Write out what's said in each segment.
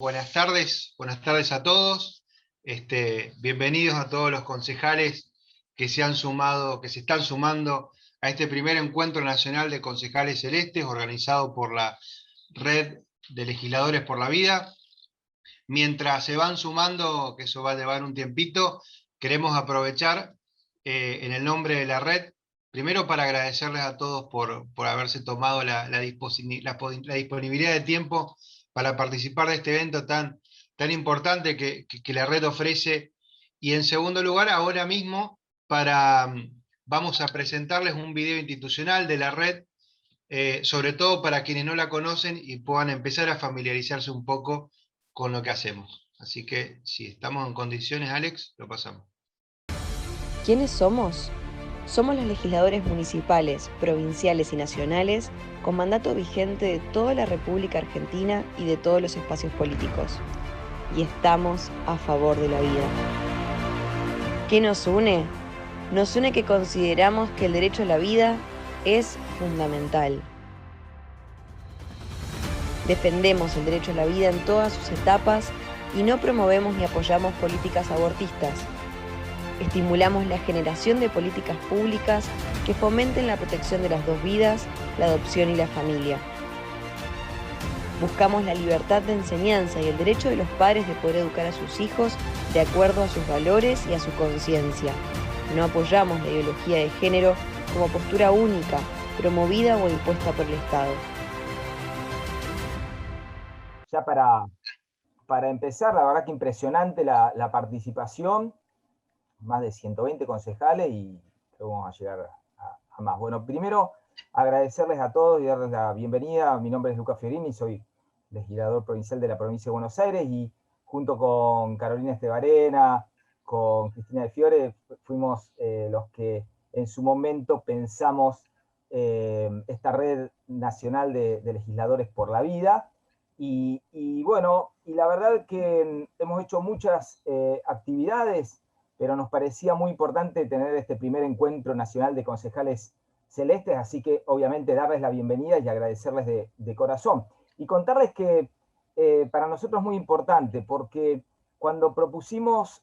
Buenas tardes a todos. Bienvenidos a todos los concejales que se han sumado, que se están sumando a este primer encuentro nacional de concejales celestes organizado por la Red de Legisladores por la Vida. Mientras se van sumando, que eso va a llevar un tiempito, queremos aprovechar en el nombre de la red, primero para agradecerles a todos por haberse tomado la disponibilidad de tiempo para participar de este evento tan importante que la red ofrece. Y en segundo lugar, ahora mismo, vamos a presentarles un video institucional de la red, sobre todo para quienes no la conocen y puedan empezar a familiarizarse un poco con lo que hacemos. Así que si estamos en condiciones, Alex, lo pasamos. ¿Quiénes somos? Somos los legisladores municipales, provinciales y nacionales con mandato vigente de toda la República Argentina y de todos los espacios políticos. Y estamos a favor de la vida. ¿Qué nos une? Nos une que consideramos que el derecho a la vida es fundamental. Defendemos el derecho a la vida en todas sus etapas y no promovemos ni apoyamos políticas abortistas. Estimulamos la generación de políticas públicas que fomenten la protección de las dos vidas, la adopción y la familia. Buscamos la libertad de enseñanza y el derecho de los padres de poder educar a sus hijos de acuerdo a sus valores y a su conciencia. No apoyamos la ideología de género como postura única, promovida o impuesta por el Estado. Ya para empezar, la verdad que impresionante la participación, más de 120 concejales y creo que vamos a llegar a más. Bueno, primero agradecerles a todos y darles la bienvenida. Mi nombre es Lucas Fiorini, soy legislador provincial de la provincia de Buenos Aires y junto con Carolina Estebarena, con Cristina de Fiore, fuimos los que en su momento pensamos esta red nacional de legisladores por la vida. Y bueno, y la verdad que hemos hecho muchas actividades, pero nos parecía muy importante tener este primer encuentro nacional de concejales celestes, así que obviamente darles la bienvenida y agradecerles de corazón. Y contarles que para nosotros es muy importante, porque cuando propusimos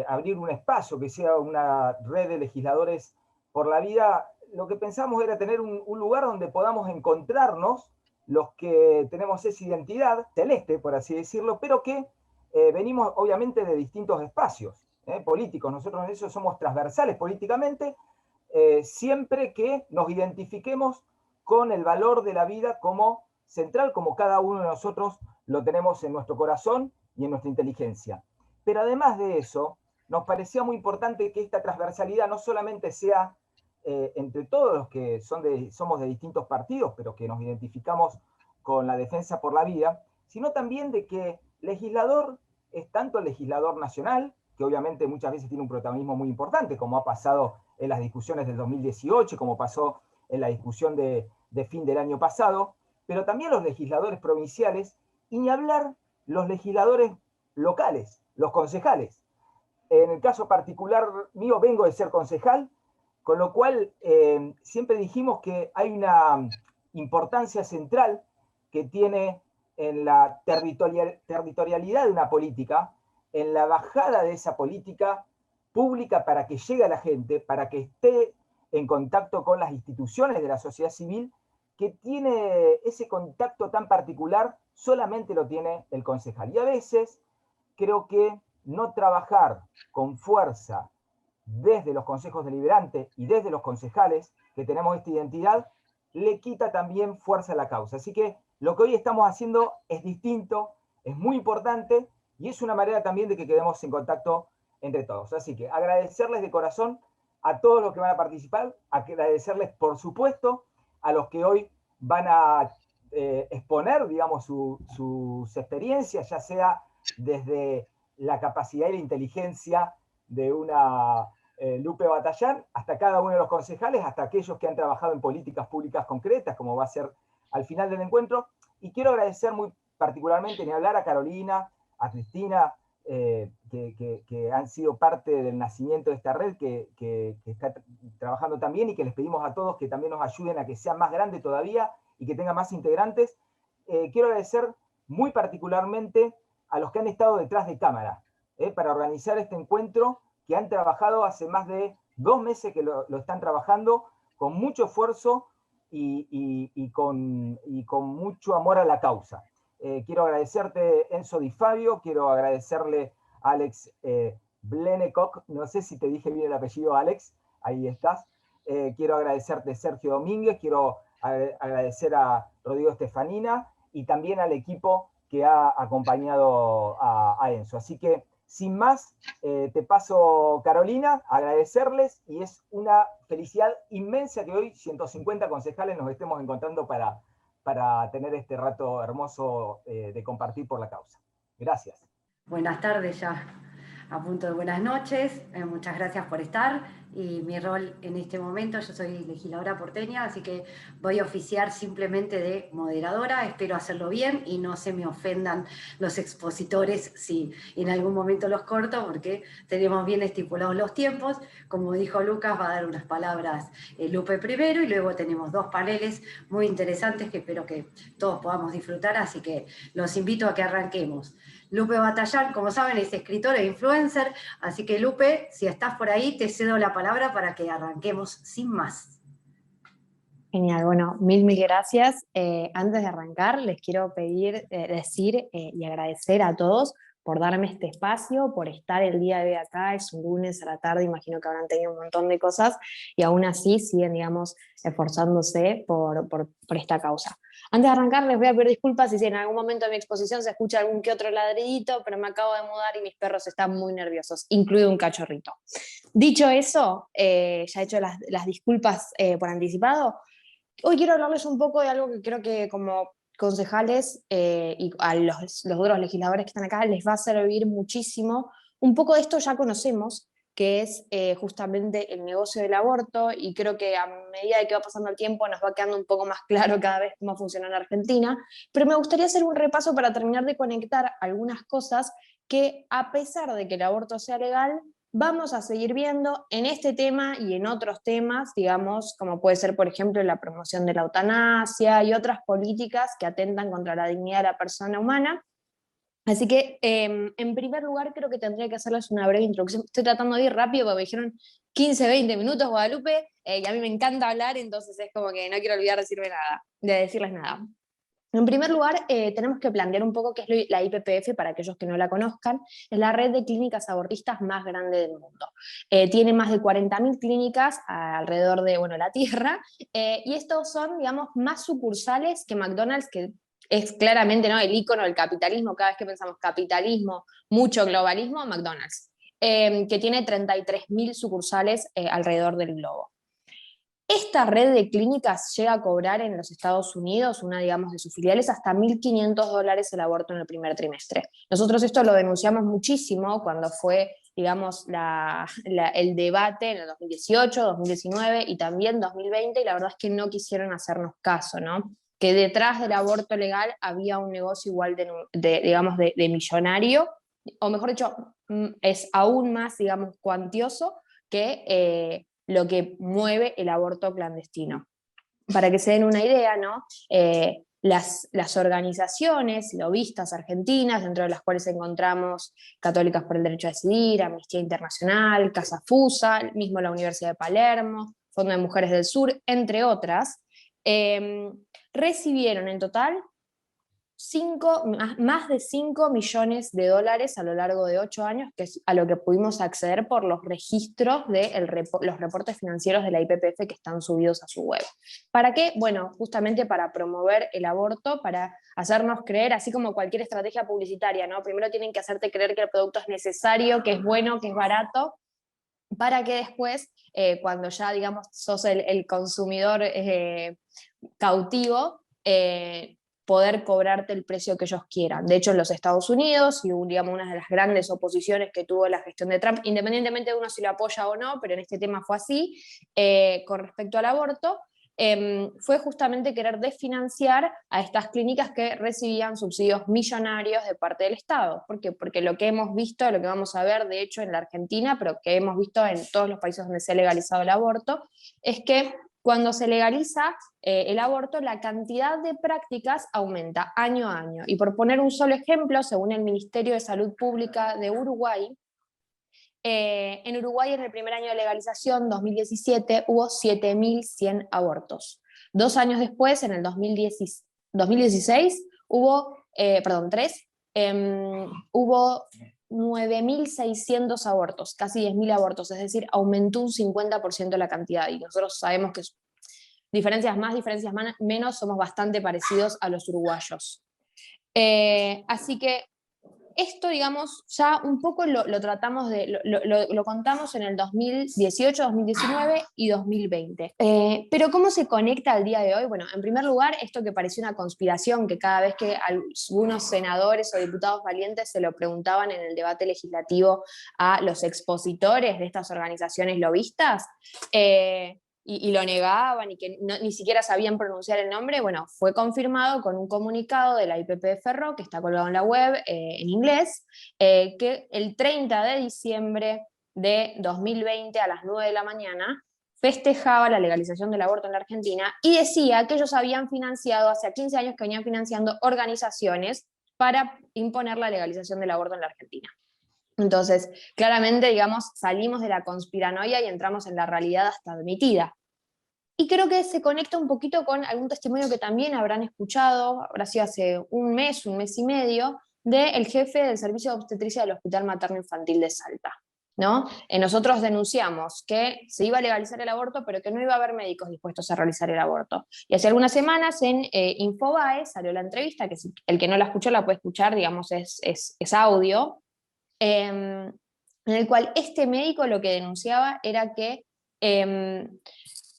abrir un espacio que sea una red de legisladores por la vida, lo que pensamos era tener un lugar donde podamos encontrarnos los que tenemos esa identidad celeste, por así decirlo, pero que venimos obviamente de distintos espacios políticos. Nosotros en eso somos transversales políticamente, siempre que nos identifiquemos con el valor de la vida como central, como cada uno de nosotros lo tenemos en nuestro corazón y en nuestra inteligencia. Pero además de eso, nos parecía muy importante que esta transversalidad no solamente sea entre todos los que somos de distintos partidos, pero que nos identificamos con la defensa por la vida, sino también de que legislador es tanto el legislador nacional, que obviamente muchas veces tiene un protagonismo muy importante, como ha pasado en las discusiones del 2018, como pasó en la discusión de fin del año pasado, pero también los legisladores provinciales, y ni hablar los legisladores locales, los concejales. En el caso particular mío, vengo de ser concejal, con lo cual siempre dijimos que hay una importancia central que tiene en la territorialidad de una política, en la bajada de esa política pública para que llegue a la gente, para que esté en contacto con las instituciones de la sociedad civil, que tiene ese contacto tan particular, solamente lo tiene el concejal. Y a veces creo que no trabajar con fuerza desde los consejos deliberantes y desde los concejales que tenemos esta identidad, le quita también fuerza a la causa. Así que lo que hoy estamos haciendo es distinto, es muy importante y es una manera también de que quedemos en contacto entre todos. Así que agradecerles de corazón a todos los que van a participar, agradecerles por supuesto a los que hoy van a exponer, digamos, sus experiencias, ya sea desde la capacidad y la inteligencia de una Lupe Batallán, hasta cada uno de los concejales, hasta aquellos que han trabajado en políticas públicas concretas, como va a ser al final del encuentro. Y quiero agradecer muy particularmente, ni hablar, a Carolina, a Cristina, que han sido parte del nacimiento de esta red, que está trabajando también y que les pedimos a todos que también nos ayuden a que sea más grande todavía y que tenga más integrantes. Quiero agradecer muy particularmente a los que han estado detrás de cámara, para organizar este encuentro, que han trabajado hace más de 2 meses que lo están trabajando con mucho esfuerzo y con mucho amor a la causa. Quiero agradecerte, Enzo Di Fabio, quiero agradecerle a Alex Blenekok, no sé si te dije bien el apellido, Alex, ahí estás. Quiero agradecerte, Sergio Domínguez, quiero agradecer a Rodrigo Estefanina y también al equipo que ha acompañado a Enzo. Así que, sin más, te paso, Carolina, agradecerles, y es una felicidad inmensa que hoy 150 concejales nos estemos encontrando para tener este rato hermoso de compartir por la causa. Gracias. Buenas tardes ya, a punto de buenas noches. Muchas gracias por estar. Y mi rol en este momento, yo soy legisladora porteña, así que voy a oficiar simplemente de moderadora. Espero hacerlo bien y no se me ofendan los expositores si en algún momento los corto, porque tenemos bien estipulados los tiempos. Como dijo Lucas, va a dar unas palabras Lupe primero, y luego tenemos 2 paneles muy interesantes que espero que todos podamos disfrutar, así que los invito a que arranquemos. Lupe Batallán, como saben, es escritora e influencer, así que Lupe, si estás por ahí, te cedo la palabra para que arranquemos sin más. Genial, bueno, mil gracias. Antes de arrancar, les quiero decir y agradecer a todos por darme este espacio, por estar el día de hoy acá. Es un lunes a la tarde, imagino que habrán tenido un montón de cosas, y aún así siguen, digamos, esforzándose por esta causa. Antes de arrancar, les voy a pedir disculpas si en algún momento de mi exposición se escucha algún que otro ladridito, pero me acabo de mudar y mis perros están muy nerviosos, incluido un cachorrito. Dicho eso, ya he hecho las disculpas por anticipado. Hoy quiero hablarles un poco de algo que creo que como concejales y a los otros legisladores que están acá les va a servir muchísimo. Un poco de esto ya conocemos, que es justamente el negocio del aborto, y creo que a medida de que va pasando el tiempo nos va quedando un poco más claro cada vez cómo funciona en Argentina, pero me gustaría hacer un repaso para terminar de conectar algunas cosas que, a pesar de que el aborto sea legal, vamos a seguir viendo en este tema y en otros temas, digamos, como puede ser, por ejemplo, la promoción de la eutanasia y otras políticas que atentan contra la dignidad de la persona humana. Así que, en primer lugar, creo que tendría que hacerles una breve introducción. Estoy tratando de ir rápido porque me dijeron 15, 20 minutos, Guadalupe, y a mí me encanta hablar, entonces es como que no quiero olvidar de decirles nada. En primer lugar, tenemos que plantear un poco qué es la IPPF para aquellos que no la conozcan. Es la red de clínicas abortistas más grande del mundo. Tiene más de 40.000 clínicas alrededor de la Tierra, y estos son, digamos, más sucursales que McDonald's, que es claramente, ¿no?, el ícono del capitalismo. Cada vez que pensamos capitalismo, mucho globalismo, McDonald's, que tiene 33.000 sucursales alrededor del globo. Esta red de clínicas llega a cobrar en los Estados Unidos, una, digamos, de sus filiales, hasta $1.500 el aborto en el primer trimestre. Nosotros esto lo denunciamos muchísimo cuando fue, digamos, el debate en el 2018, 2019 y también 2020, y la verdad es que no quisieron hacernos caso, ¿no? Que detrás del aborto legal había un negocio igual de millonario, o mejor dicho, es aún más, digamos, cuantioso que lo que mueve el aborto clandestino. Para que se den una idea, ¿no? Las organizaciones lobistas argentinas, dentro de las cuales encontramos Católicas por el Derecho a Decidir, Amnistía Internacional, Casa Fusa, mismo la Universidad de Palermo, Fondo de Mujeres del Sur, entre otras, recibieron en total más de $5 millones a lo largo de 8 años, que es a lo que pudimos acceder por los registros de los reportes financieros de la IPPF que están subidos a su web. ¿Para qué? Bueno, justamente para promover el aborto, para hacernos creer, así como cualquier estrategia publicitaria, ¿no? Primero tienen que hacerte creer que el producto es necesario, que es bueno, que es barato, para que después, cuando ya, digamos, sos el consumidor cautivo, poder cobrarte el precio que ellos quieran. De hecho, en los Estados Unidos, y digamos, una de las grandes oposiciones que tuvo la gestión de Trump, independientemente de uno si lo apoya o no, pero en este tema fue así, con respecto al aborto, fue justamente querer desfinanciar a estas clínicas que recibían subsidios millonarios de parte del Estado. ¿Por qué? Porque lo que hemos visto, lo que vamos a ver de hecho en la Argentina, pero que hemos visto en todos los países donde se ha legalizado el aborto, es que cuando se legaliza el aborto, la cantidad de prácticas aumenta año a año. Y por poner un solo ejemplo, según el Ministerio de Salud Pública de Uruguay, en Uruguay en el primer año de legalización, 2017, hubo 7.100 abortos. 2 años después, en el 2016, hubo, hubo 9.600 abortos, casi 10.000 abortos, es decir, aumentó un 50% la cantidad, y nosotros sabemos que diferencias más, diferencias menos, somos bastante parecidos a los uruguayos. Así que esto, digamos, ya un poco lo tratamos lo contamos en el 2018, 2019 y 2020. Pero ¿cómo se conecta al día de hoy? Bueno, en primer lugar, esto que pareció una conspiración, que cada vez que algunos senadores o diputados valientes se lo preguntaban en el debate legislativo a los expositores de estas organizaciones lobistas, y lo negaban y que ni siquiera sabían pronunciar el nombre, bueno, fue confirmado con un comunicado de la IPP Ferro, que está colgado en la web en inglés, que el 30 de diciembre de 2020 a las 9 de la mañana festejaba la legalización del aborto en la Argentina y decía que ellos habían financiado, hace 15 años que venían financiando organizaciones para imponer la legalización del aborto en la Argentina. Entonces, claramente, digamos, salimos de la conspiranoia y entramos en la realidad hasta admitida. Y creo que se conecta un poquito con algún testimonio que también habrán escuchado, habrá sido hace un mes y medio, del jefe del servicio de obstetricia del Hospital Materno Infantil de Salta, ¿no? Nosotros denunciamos que se iba a legalizar el aborto, pero que no iba a haber médicos dispuestos a realizar el aborto. Y hace algunas semanas en Infobae salió la entrevista, que el que no la escuchó la puede escuchar, digamos, es audio, en el cual este médico lo que denunciaba era que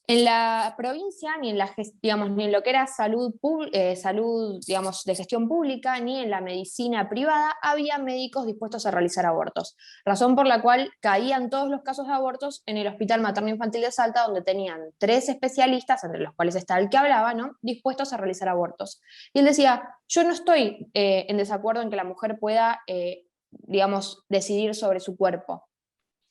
en la provincia, ni en lo que era salud, digamos, de gestión pública, ni en la medicina privada, había médicos dispuestos a realizar abortos. Razón por la cual caían todos los casos de abortos en el Hospital Materno Infantil de Salta, donde tenían 3 especialistas, entre los cuales está el que hablaba, ¿no?, dispuestos a realizar abortos. Y él decía, yo no estoy en desacuerdo en que la mujer pueda, digamos, decidir sobre su cuerpo.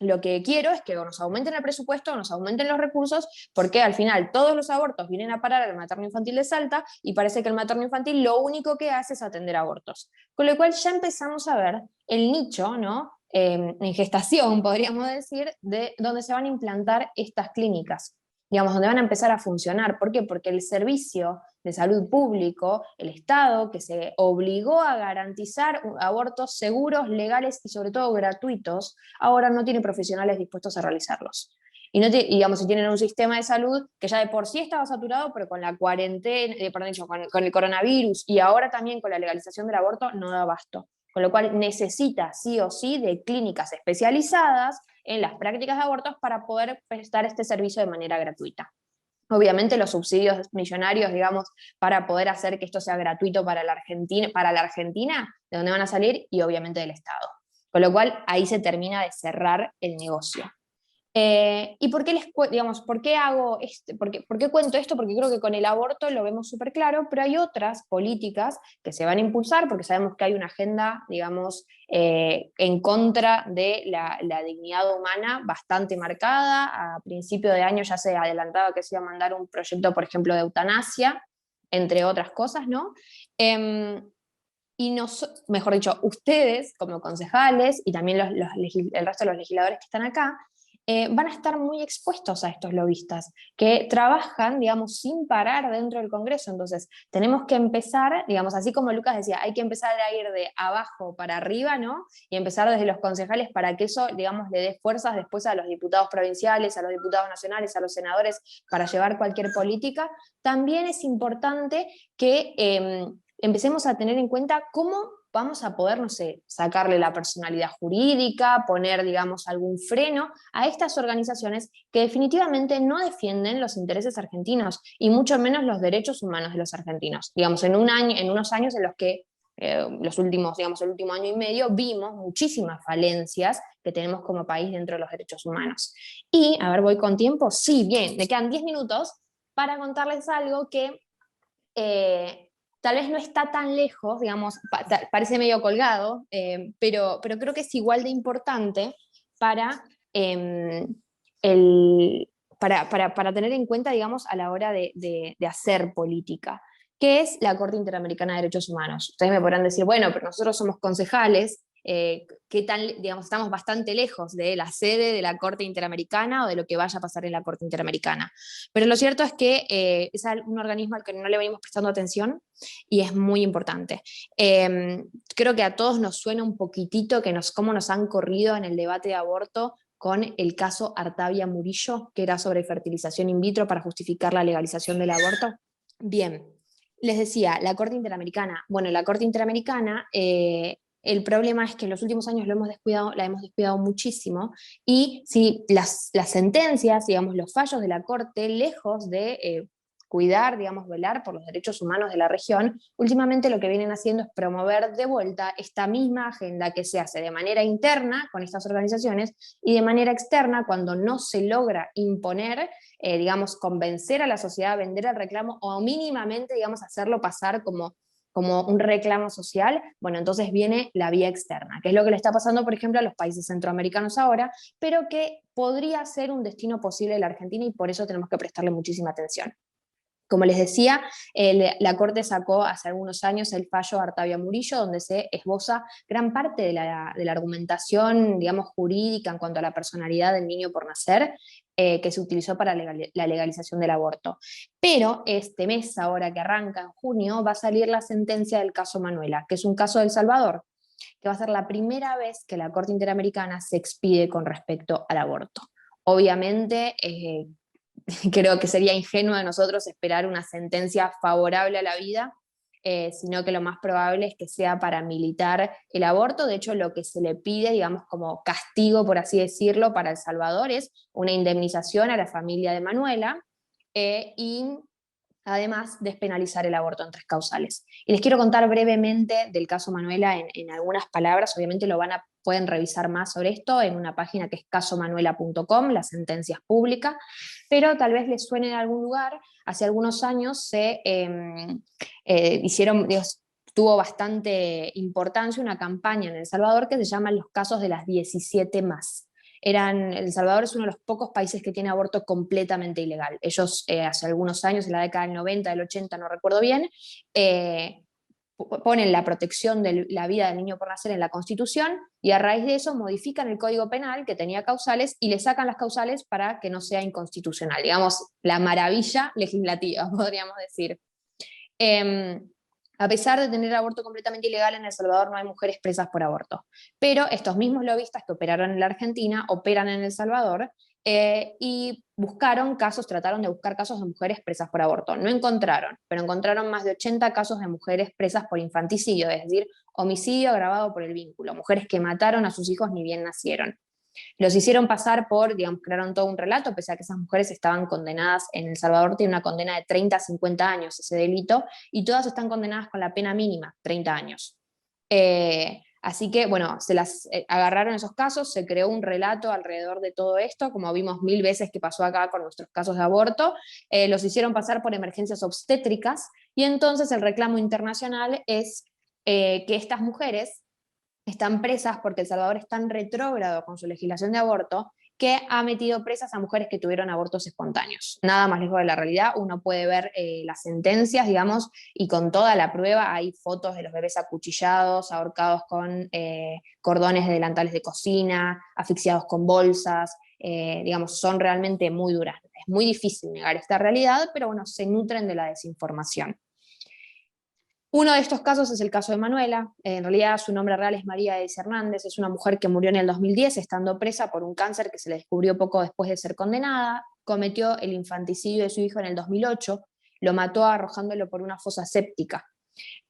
Lo que quiero es que nos aumenten el presupuesto, nos aumenten los recursos, porque al final todos los abortos vienen a parar al Materno Infantil de Salta y parece que el Materno Infantil lo único que hace es atender abortos. Con lo cual ya empezamos a ver el nicho, ¿no?, en gestación, podríamos decir, de donde se van a implantar estas clínicas, digamos, donde van a empezar a funcionar. ¿Por qué? Porque el servicio de salud público, el Estado, que se obligó a garantizar abortos seguros, legales y sobre todo gratuitos, ahora no tiene profesionales dispuestos a realizarlos. Y, digamos, si tienen un sistema de salud que ya de por sí estaba saturado, pero con la cuarentena, con el coronavirus y ahora también con la legalización del aborto, no da abasto. Con lo cual necesita sí o sí de clínicas especializadas en las prácticas de abortos para poder prestar este servicio de manera gratuita. Obviamente los subsidios millonarios, digamos, para poder hacer que esto sea gratuito para la Argentina, de dónde van a salir, y obviamente del Estado. Con lo cual ahí se termina de cerrar el negocio. ¿Y por qué por qué hago por qué cuento esto? Porque creo que con el aborto lo vemos súper claro, pero hay otras políticas que se van a impulsar, porque sabemos que hay una agenda, digamos, en contra de la dignidad humana bastante marcada. A principio de año ya se adelantaba que se iba a mandar un proyecto, por ejemplo, de eutanasia, entre otras cosas, ¿no? Y mejor dicho, ustedes como concejales y también el resto de los legisladores que están acá, van a estar muy expuestos a estos lobistas que trabajan, digamos, sin parar dentro del Congreso. Entonces, tenemos que empezar, digamos, así como Lucas decía, hay que empezar a ir de abajo para arriba, ¿no? Y empezar desde los concejales para que eso, digamos, le dé fuerzas después a los diputados provinciales, a los diputados nacionales, a los senadores, para llevar cualquier política. También es importante que empecemos a tener en cuenta cómo vamos a poder, no sé, sacarle la personalidad jurídica, poner, digamos, algún freno a estas organizaciones que definitivamente no defienden los intereses argentinos y mucho menos los derechos humanos de los argentinos. Digamos, en unos años en los que el último año y medio, vimos muchísimas falencias que tenemos como país dentro de los derechos humanos. Y, a ver, ¿voy con tiempo? Sí, bien, me quedan 10 minutos para contarles algo que tal vez no está tan lejos, digamos, parece medio colgado, pero creo que es igual de importante para para tener en cuenta, digamos, a la hora de hacer política, que es la Corte Interamericana de Derechos Humanos. Ustedes me podrán decir, bueno, pero nosotros somos concejales, ¿qué tal, digamos, estamos bastante lejos de la sede de la Corte Interamericana o de lo que vaya a pasar en la Corte Interamericana? Pero lo cierto es que es un organismo al que no le venimos prestando atención y es muy importante. Creo que a todos nos suena un poquitito cómo nos han corrido en el debate de aborto con el caso Artavia Murillo, que era sobre fertilización in vitro para justificar la legalización del aborto. Bien, les decía, la Corte Interamericana. Bueno, la Corte Interamericana, el problema es que en los últimos años la hemos descuidado muchísimo, y si las sentencias, digamos, los fallos de la Corte, lejos de cuidar, digamos, velar por los derechos humanos de la región, últimamente lo que vienen haciendo es promover de vuelta esta misma agenda que se hace de manera interna con estas organizaciones y de manera externa cuando no se logra imponer, digamos, convencer a la sociedad a vender el reclamo o mínimamente, digamos, hacerlo pasar como un reclamo social. Bueno, entonces viene la vía externa, que es lo que le está pasando, por ejemplo, a los países centroamericanos ahora, pero que podría ser un destino posible de la Argentina, y por eso tenemos que prestarle muchísima atención. Como les decía, la Corte sacó hace algunos años el fallo Artavia Murillo, donde se esboza gran parte de la argumentación, digamos, jurídica en cuanto a la personalidad del niño por nacer, que se utilizó para la legalización del aborto. Pero este mes, ahora que arranca en junio, va a salir la sentencia del caso Manuela, que es un caso de El Salvador, que va a ser la primera vez que la Corte Interamericana se expide con respecto al aborto. Obviamente, creo que sería ingenuo de nosotros esperar una sentencia favorable a la vida, sino que lo más probable es que sea para militar el aborto. De hecho, lo que se le pide, digamos, como castigo, por así decirlo, para El Salvador es una indemnización a la familia de Manuela, y además despenalizar el aborto en 3 causales. Y les quiero contar brevemente del caso Manuela en algunas palabras. Obviamente pueden revisar más sobre esto en una página que es casomanuela.com, la sentencia es pública, pero tal vez les suene en algún lugar. Hace algunos años se tuvo bastante importancia una campaña en El Salvador que se llama Los casos de las 17 más. El Salvador es uno de los pocos países que tiene aborto completamente ilegal. Ellos hace algunos años, en la década del 90, del 80, no recuerdo bien, ponen la protección de la vida del niño por nacer en la Constitución, y a raíz de eso modifican el Código Penal, que tenía causales, y le sacan las causales para que no sea inconstitucional. Digamos, la maravilla legislativa, podríamos decir. A pesar de tener aborto completamente ilegal, en El Salvador no hay mujeres presas por aborto. Pero estos mismos lobistas que operaron en la Argentina operan en El Salvador, y trataron de buscar casos de mujeres presas por aborto. No encontraron, pero encontraron más de 80 casos de mujeres presas por infanticidio, es decir, homicidio agravado por el vínculo, mujeres que mataron a sus hijos ni bien nacieron. Los hicieron pasar digamos, crearon todo un relato, pese a que esas mujeres estaban condenadas. En El Salvador tiene una condena de 30 a 50 años ese delito, y todas están condenadas con la pena mínima, 30 años. Así que, bueno, se las agarraron esos casos, se creó un relato alrededor de todo esto, como vimos 1000 veces que pasó acá con nuestros casos de aborto. Los hicieron pasar por emergencias obstétricas, y entonces el reclamo internacional es que estas mujeres están presas porque El Salvador es tan retrógrado con su legislación de aborto que ha metido presas a mujeres que tuvieron abortos espontáneos. Nada más lejos de la realidad. Uno puede ver las sentencias, digamos, y con toda la prueba hay fotos de los bebés acuchillados, ahorcados con cordones de delantales de cocina, asfixiados con bolsas. Digamos, son realmente muy duras. Es muy difícil negar esta realidad, pero bueno, se nutren de la desinformación. Uno de estos casos es el caso de Manuela. En realidad su nombre real es María Elsa Hernández, es una mujer que murió en el 2010 estando presa por un cáncer que se le descubrió poco después de ser condenada. Cometió el infanticidio de su hijo en el 2008, lo mató arrojándolo por una fosa séptica.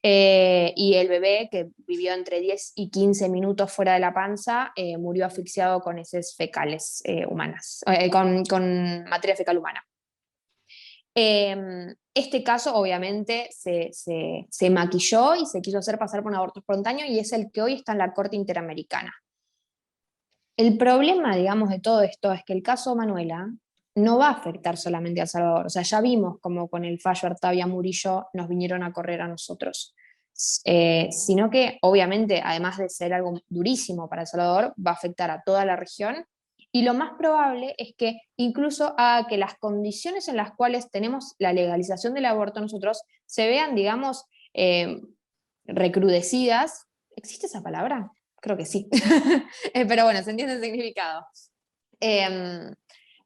Y el bebé, que vivió entre 10 y 15 minutos fuera de la panza, murió asfixiado con heces fecales humanas, con materia fecal humana. Este caso obviamente se maquilló y se quiso hacer pasar por un aborto espontáneo, y es el que hoy está en la Corte Interamericana. El problema, digamos, de todo esto es que el caso Manuela no va a afectar solamente a El Salvador. O sea, ya vimos como con el fallo Artavia Murillo nos vinieron a correr a nosotros. Sino que obviamente, además de ser algo durísimo para El Salvador, va a afectar a toda la región, y lo más probable es que incluso haga que las condiciones en las cuales tenemos la legalización del aborto nosotros se vean, digamos, recrudecidas. ¿Existe esa palabra? Creo que sí. Pero bueno, se entiende el significado.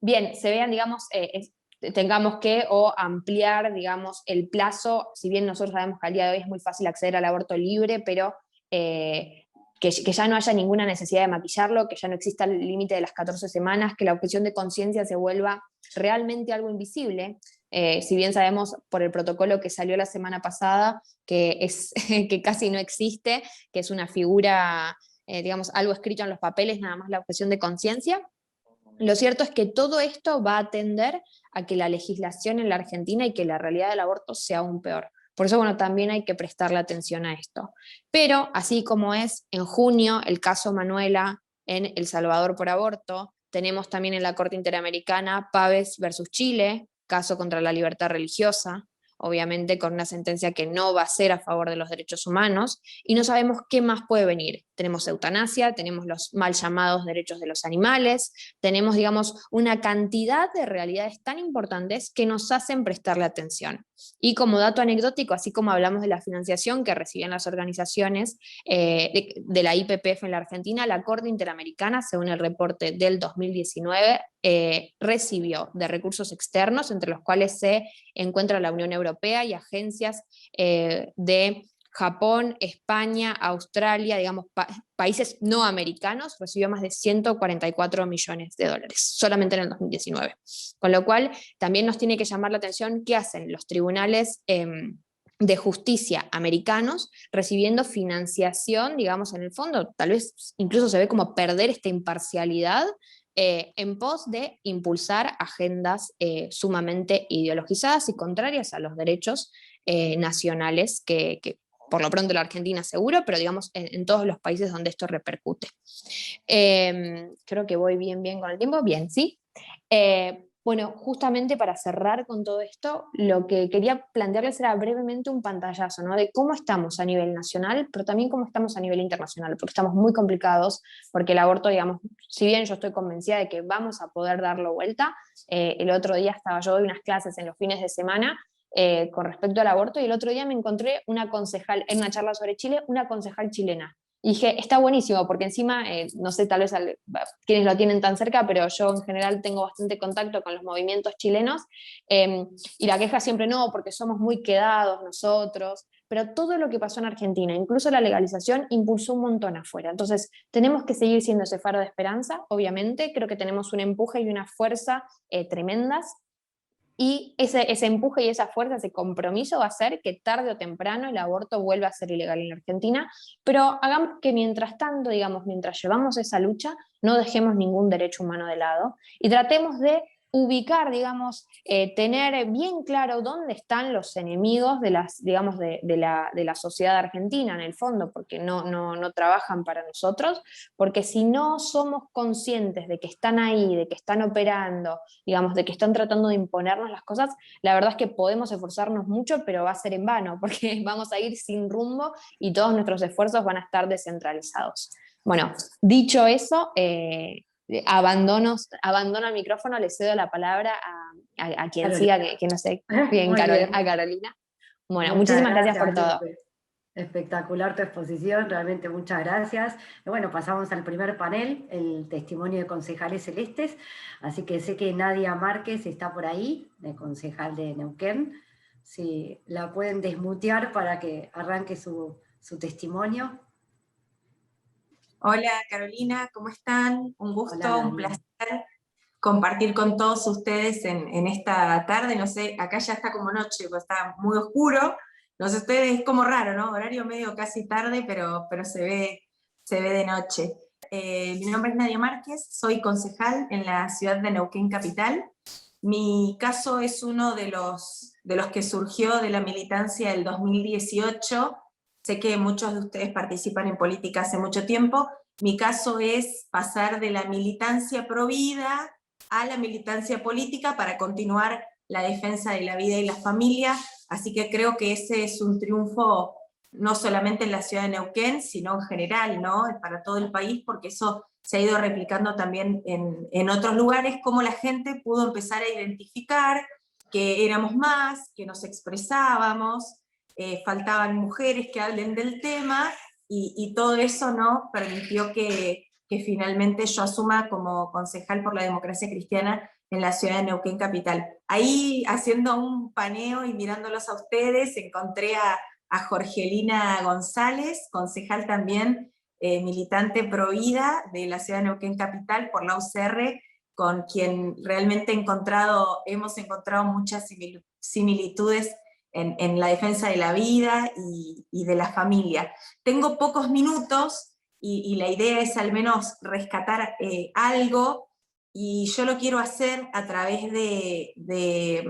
Bien, se vean, digamos, tengamos que o ampliar, digamos, el plazo, si bien nosotros sabemos que al día de hoy es muy fácil acceder al aborto libre, pero que ya no haya ninguna necesidad de maquillarlo, que ya no exista el límite de las 14 semanas, que la objeción de conciencia se vuelva realmente algo invisible. Si bien sabemos por el protocolo que salió la semana pasada, que casi no existe, que es una figura, digamos, algo escrito en los papeles, nada más la objeción de conciencia. Lo cierto es que todo esto va a tender a que la legislación en la Argentina y que la realidad del aborto sea aún peor. Por eso, bueno, también hay que prestarle atención a esto. Pero, así como es en junio el caso Manuela en El Salvador por aborto, tenemos también en la Corte Interamericana Pávez versus Chile, caso contra la libertad religiosa, obviamente con una sentencia que no va a ser a favor de los derechos humanos, y no sabemos qué más puede venir. Tenemos eutanasia, tenemos los mal llamados derechos de los animales, tenemos, digamos, una cantidad de realidades tan importantes que nos hacen prestarle atención. Y como dato anecdótico, así como hablamos de la financiación que reciben las organizaciones de la IPPF en la Argentina, la Corte Interamericana, según el reporte del 2019, recibió de recursos externos, entre los cuales se encuentra la Unión Europea y agencias de Japón, España, Australia, digamos, países no americanos, recibió más de 144 millones de dólares, solamente en el 2019. Con lo cual, también nos tiene que llamar la atención qué hacen los tribunales de justicia americanos recibiendo financiación, digamos, en el fondo, tal vez incluso se ve como perder esta imparcialidad en pos de impulsar agendas sumamente ideologizadas y contrarias a los derechos nacionales que por lo pronto en la Argentina seguro, pero digamos en todos los países donde esto repercute. Creo que voy bien con el tiempo. Bien, ¿sí? Bueno, justamente para cerrar con todo esto, lo que quería plantearles era brevemente un pantallazo, ¿no? De cómo estamos a nivel nacional, pero también cómo estamos a nivel internacional, porque estamos muy complicados, porque el aborto, digamos, si bien yo estoy convencida de que vamos a poder darlo vuelta, el otro día doy unas clases en los fines de semana con respecto al aborto, y el otro día me encontré una concejal, en una charla sobre Chile, una concejal chilena. Y dije, está buenísimo, porque encima, no sé, tal vez quienes lo tienen tan cerca, pero yo en general tengo bastante contacto con los movimientos chilenos, y la queja siempre no, porque somos muy quedados nosotros, pero todo lo que pasó en Argentina, incluso la legalización, impulsó un montón afuera. Entonces, tenemos que seguir siendo ese faro de esperanza, obviamente, creo que tenemos un empuje y una fuerza tremendas, y ese empuje y esa fuerza, ese compromiso va a hacer que tarde o temprano el aborto vuelva a ser ilegal en la Argentina, pero hagamos que mientras tanto, digamos, mientras llevamos esa lucha, no dejemos ningún derecho humano de lado y tratemos de ubicar, digamos, tener bien claro dónde están los enemigos de la sociedad argentina en el fondo, porque no trabajan para nosotros, porque si no somos conscientes de que están ahí, de que están operando, digamos, de que están tratando de imponernos las cosas, la verdad es que podemos esforzarnos mucho, pero va a ser en vano, porque vamos a ir sin rumbo y todos nuestros esfuerzos van a estar descentralizados. Bueno, dicho eso, abandono el micrófono, le cedo la palabra a quien Carolina. siga, que no sé, bien, a Carolina. Bueno, Muchas muchísimas gracias por todo. Espectacular tu exposición, realmente muchas gracias. Y bueno, pasamos al primer panel, el testimonio de concejales celestes, así que sé que Nadia Márquez está por ahí, de concejal de Neuquén. Si la pueden desmutear para que arranque su testimonio. Hola Carolina, ¿cómo están? Un gusto, Hola, un placer compartir con todos ustedes en esta tarde. No sé, acá ya está como noche, pues está muy oscuro. No sé, ustedes es como raro, ¿no? Horario medio casi tarde, pero se ve de noche. Mi nombre es Nadia Márquez, soy concejal en la ciudad de Neuquén Capital. Mi caso es uno de los que surgió de la militancia del 2018. Sé que muchos de ustedes participan en política hace mucho tiempo. Mi caso es pasar de la militancia pro vida a la militancia política para continuar la defensa de la vida y la familia, así que creo que ese es un triunfo no solamente en la ciudad de Neuquén, sino en general, ¿no? Para todo el país, porque eso se ha ido replicando también en otros lugares, cómo la gente pudo empezar a identificar que éramos más, que nos expresábamos, faltaban mujeres que hablen del tema, y todo eso, ¿no?, permitió que finalmente yo asuma como concejal por la democracia cristiana en la ciudad de Neuquén capital. Ahí, haciendo un paneo y mirándolos a ustedes, encontré a Jorgelina González, concejal también, militante pro vida de la ciudad de Neuquén capital por la UCR, con quien realmente hemos encontrado muchas similitudes en la defensa de la vida y de la familia. Tengo pocos minutos, y la idea es al menos rescatar algo, y yo lo quiero hacer a través de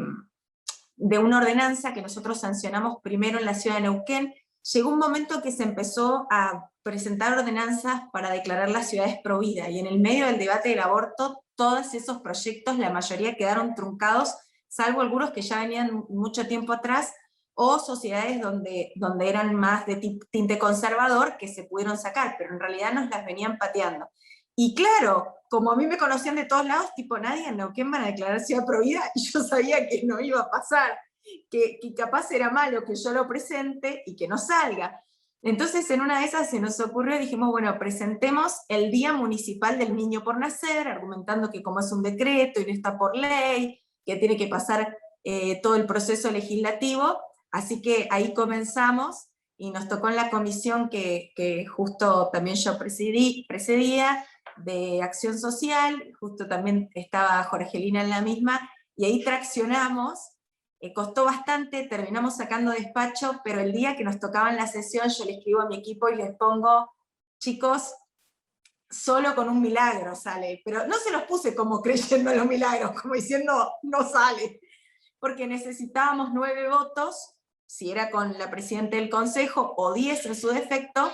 una ordenanza que nosotros sancionamos primero en la ciudad de Neuquén. Llegó un momento que se empezó a presentar ordenanzas para declarar las ciudades pro vida, y en el medio del debate del aborto, todos esos proyectos, la mayoría quedaron truncados, salvo algunos que ya venían mucho tiempo atrás, o sociedades donde eran más de tinte conservador, que se pudieron sacar, pero en realidad nos las venían pateando. Y claro, como a mí me conocían de todos lados, tipo, nadie en Neuquén van a declarar ciudad pro vida, y yo sabía que no iba a pasar, que capaz era malo que yo lo presente y que no salga. Entonces en una de esas se nos ocurrió, dijimos, bueno, presentemos el Día Municipal del Niño por Nacer, argumentando que como es un decreto y no está por ley, que tiene que pasar todo el proceso legislativo. Así que ahí comenzamos, y nos tocó en la comisión que justo también yo presidía, de Acción Social, justo también estaba Jorgelina en la misma, y ahí traccionamos. Costó bastante, terminamos sacando despacho, pero el día que nos tocaba en la sesión yo le escribo a mi equipo y les pongo, chicos, solo con un milagro sale, pero no se los puse como creyendo en los milagros, como diciendo, no sale, porque necesitábamos 9 votos, si era con la presidenta del consejo, o 10 en su defecto.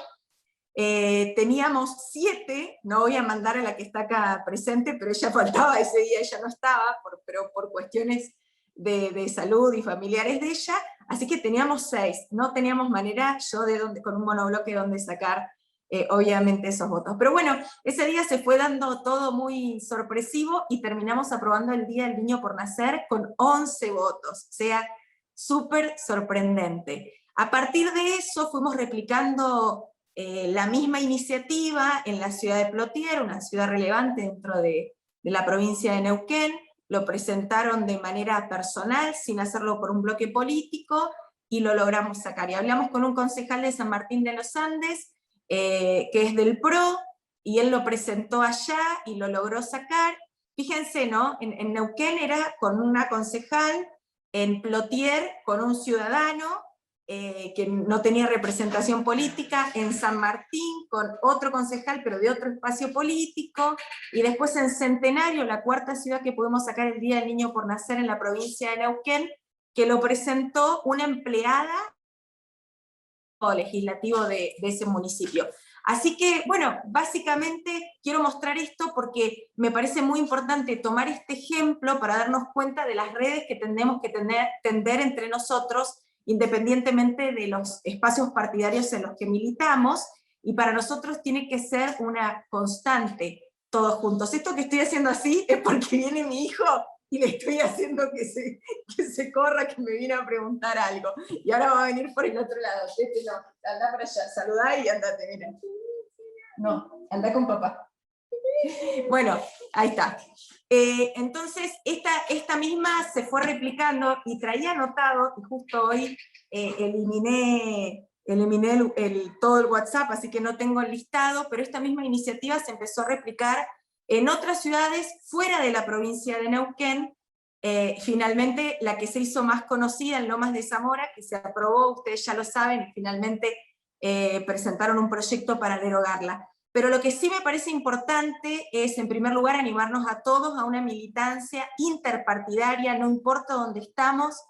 Teníamos 7, no voy a mandar a la que está acá presente, pero ella faltaba ese día, ella no estaba, pero por cuestiones de salud y familiares de ella, así que teníamos 6, no teníamos manera, yo con un monobloque donde sacar obviamente esos votos. Pero bueno, ese día se fue dando todo muy sorpresivo, y terminamos aprobando el Día del Niño por Nacer con 11 votos, o sea, súper sorprendente. A partir de eso fuimos replicando la misma iniciativa en la ciudad de Plotier, una ciudad relevante dentro de la provincia de Neuquén. Lo presentaron de manera personal, sin hacerlo por un bloque político, y lo logramos sacar. Y hablamos con un concejal de San Martín de los Andes, que es del PRO, y él lo presentó allá y lo logró sacar. Fíjense, ¿no? En Neuquén era con una concejal, en Plotier con un ciudadano que no tenía representación política, en San Martín con otro concejal pero de otro espacio político, y después en Centenario, la 4ª ciudad que pudimos sacar el Día del Niño por Nacer en la provincia de Neuquén, que lo presentó una empleada legislativo de ese municipio. Así que, bueno, básicamente quiero mostrar esto porque me parece muy importante tomar este ejemplo para darnos cuenta de las redes que tenemos que tender entre nosotros, independientemente de los espacios partidarios en los que militamos, y para nosotros tiene que ser una constante, todos juntos. Esto que estoy haciendo así es porque viene mi hijo y le estoy haciendo que se corra, que me viene a preguntar algo. Y ahora va a venir por el otro lado. No, anda para allá, saludá y andate, mira. No, anda con papá. Bueno, ahí está. Entonces, esta misma se fue replicando, y traía anotado, y justo hoy eliminé todo el WhatsApp, así que no tengo el listado, pero esta misma iniciativa se empezó a replicar en otras ciudades fuera de la provincia de Neuquén. Finalmente la que se hizo más conocida en Lomas de Zamora, que se aprobó, ustedes ya lo saben, y finalmente presentaron un proyecto para derogarla. Pero lo que sí me parece importante es, en primer lugar, animarnos a todos a una militancia interpartidaria, no importa dónde estamos,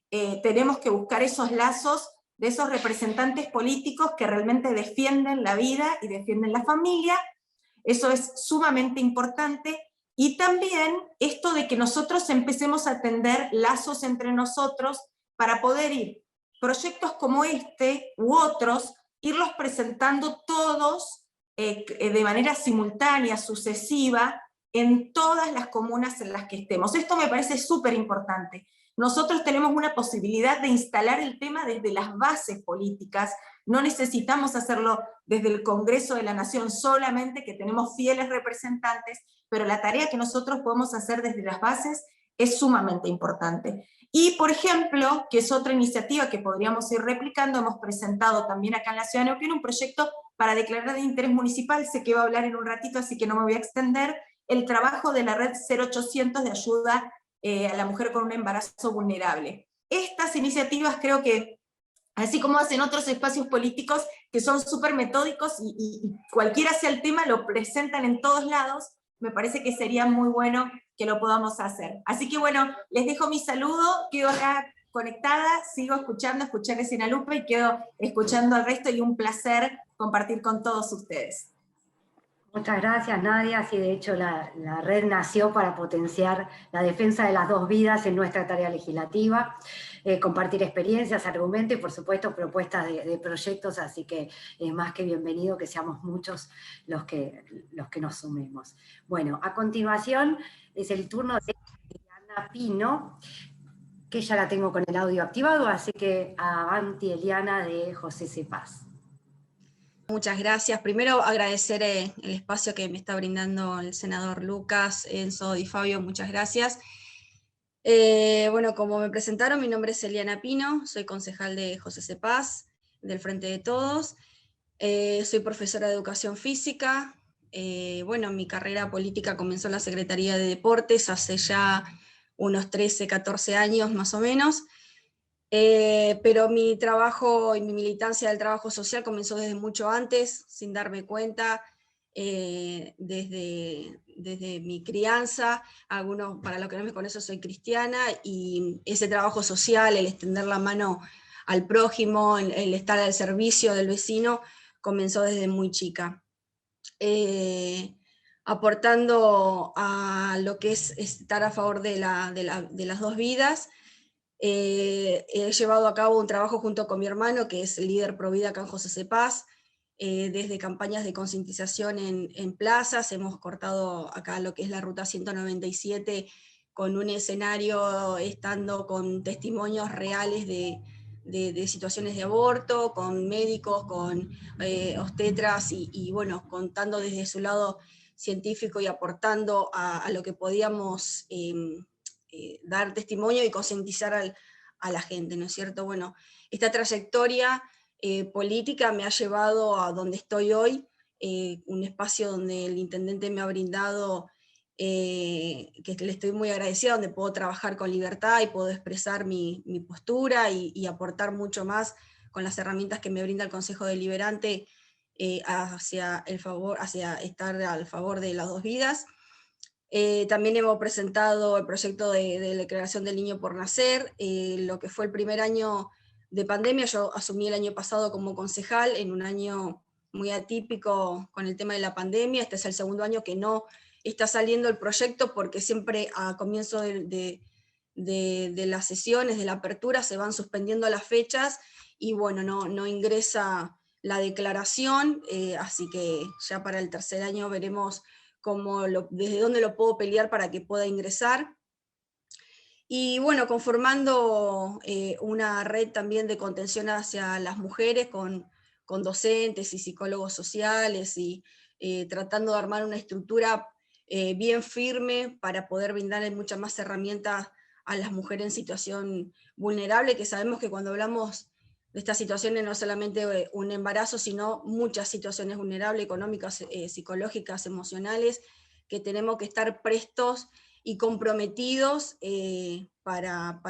tenemos que buscar esos lazos de esos representantes políticos que realmente defienden la vida y defienden la familia. Eso es sumamente importante, y también esto de que nosotros empecemos a tender lazos entre nosotros para poder ir proyectos como este u otros, irlos presentando todos de manera simultánea, sucesiva, en todas las comunas en las que estemos. Esto me parece súper importante. Nosotros tenemos una posibilidad de instalar el tema desde las bases políticas, no necesitamos hacerlo desde el Congreso de la Nación solamente, que tenemos fieles representantes, pero la tarea que nosotros podemos hacer desde las bases es sumamente importante. Y, por ejemplo, que es otra iniciativa que podríamos ir replicando, hemos presentado también acá en la Ciudad de Neuquén un proyecto para declarar de interés municipal, sé que va a hablar en un ratito, así que no me voy a extender, el trabajo de la red 0800 de ayuda a la mujer con un embarazo vulnerable. Estas iniciativas creo que, así como hacen otros espacios políticos que son súper metódicos y cualquiera sea el tema, lo presentan en todos lados, me parece que sería muy bueno que lo podamos hacer. Así que bueno, les dejo mi saludo, quedo acá conectada, sigo escuchando, escuché recién a Lupe y quedo escuchando al resto, y un placer compartir con todos ustedes. Muchas gracias, Nadia. Sí, de hecho, la red nació para potenciar la defensa de las dos vidas en nuestra tarea legislativa, compartir experiencias, argumentos y, por supuesto, propuestas de proyectos, así que es más que bienvenido que seamos muchos los que nos sumemos. Bueno, a continuación es el turno de Eliana Pino, que ya la tengo con el audio activado, así que avanti, Eliana, de José Cepaz. Muchas gracias. Primero agradecer el espacio que me está brindando el senador Lucas, Enzo y Fabio, muchas gracias. Bueno, como me presentaron, mi nombre es Eliana Pino, soy concejal de José Cepaz, del Frente de Todos. Soy profesora de Educación Física. Bueno, mi carrera política comenzó en la Secretaría de Deportes hace ya unos 13, 14 años más o menos. Pero mi trabajo y mi militancia del trabajo social comenzó desde mucho antes, sin darme cuenta, desde mi crianza. Para los que no me conocen, soy cristiana, y ese trabajo social, el extender la mano al prójimo, el estar al servicio del vecino, comenzó desde muy chica. Aportando a lo que es estar a favor de las dos vidas. He llevado a cabo un trabajo junto con mi hermano, que es líder Provida acá en José Cepaz, desde campañas de concientización en plazas. Hemos cortado acá lo que es la ruta 197 con un escenario, estando con testimonios reales de situaciones de aborto, con médicos, con obstetras, y bueno, contando desde su lado científico y aportando a lo que podíamos dar testimonio y concientizar a la gente, ¿no es cierto? Bueno, esta trayectoria política me ha llevado a donde estoy hoy, un espacio donde el intendente me ha brindado, que le estoy muy agradecida, donde puedo trabajar con libertad y puedo expresar mi postura y aportar mucho más con las herramientas que me brinda el Consejo Deliberante hacia estar al favor de las dos vidas. También hemos presentado el proyecto de declaración del niño por nacer, lo que fue el primer año de pandemia. Yo asumí el año pasado como concejal, en un año muy atípico con el tema de la pandemia. Este es el segundo año que no está saliendo el proyecto, porque siempre a comienzo de las sesiones, de la apertura, se van suspendiendo las fechas, y bueno, no ingresa la declaración, así que ya para el tercer año veremos desde dónde lo puedo pelear para que pueda ingresar. Y bueno, conformando una red también de contención hacia las mujeres con docentes y psicólogos sociales, y tratando de armar una estructura bien firme para poder brindarle muchas más herramientas a las mujeres en situación vulnerable, que sabemos que cuando hablamos de estas situaciones no solamente un embarazo, sino muchas situaciones vulnerables, económicas, psicológicas, emocionales, que tenemos que estar prestos y comprometidos para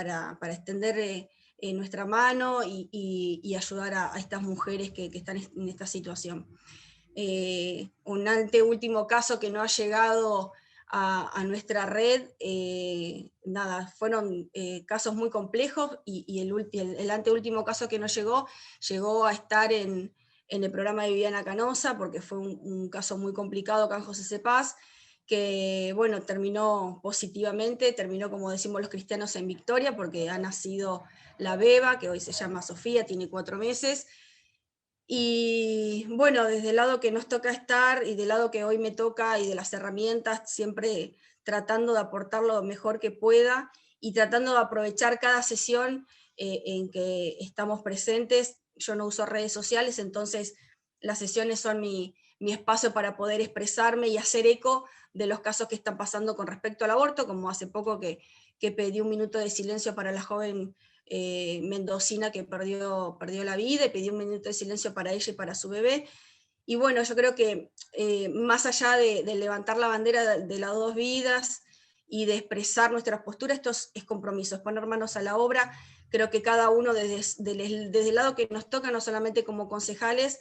extender nuestra mano y ayudar a estas mujeres que están en esta situación. Un anteúltimo caso que no ha llegado a nuestra red, fueron casos muy complejos, y el anteúltimo caso que no llegó a estar en el programa de Viviana Canosa, porque fue un caso muy complicado acá en José Cepaz, que bueno, terminó positivamente, terminó, como decimos los cristianos, en victoria, porque ha nacido la beba, que hoy se llama Sofía, tiene 4 meses. Y bueno, desde el lado que nos toca estar y del lado que hoy me toca y de las herramientas, siempre tratando de aportar lo mejor que pueda y tratando de aprovechar cada sesión en que estamos presentes. Yo no uso redes sociales, entonces las sesiones son mi espacio para poder expresarme y hacer eco de los casos que están pasando con respecto al aborto, como hace poco que pedí un minuto de silencio para la joven mendocina que perdió la vida, y pedí un minuto de silencio para ella y para su bebé. Y bueno, yo creo que más allá de levantar la bandera de las 2 vidas y de expresar nuestras posturas, esto es compromiso, es poner manos a la obra. Creo que cada uno desde el lado que nos toca, no solamente como concejales,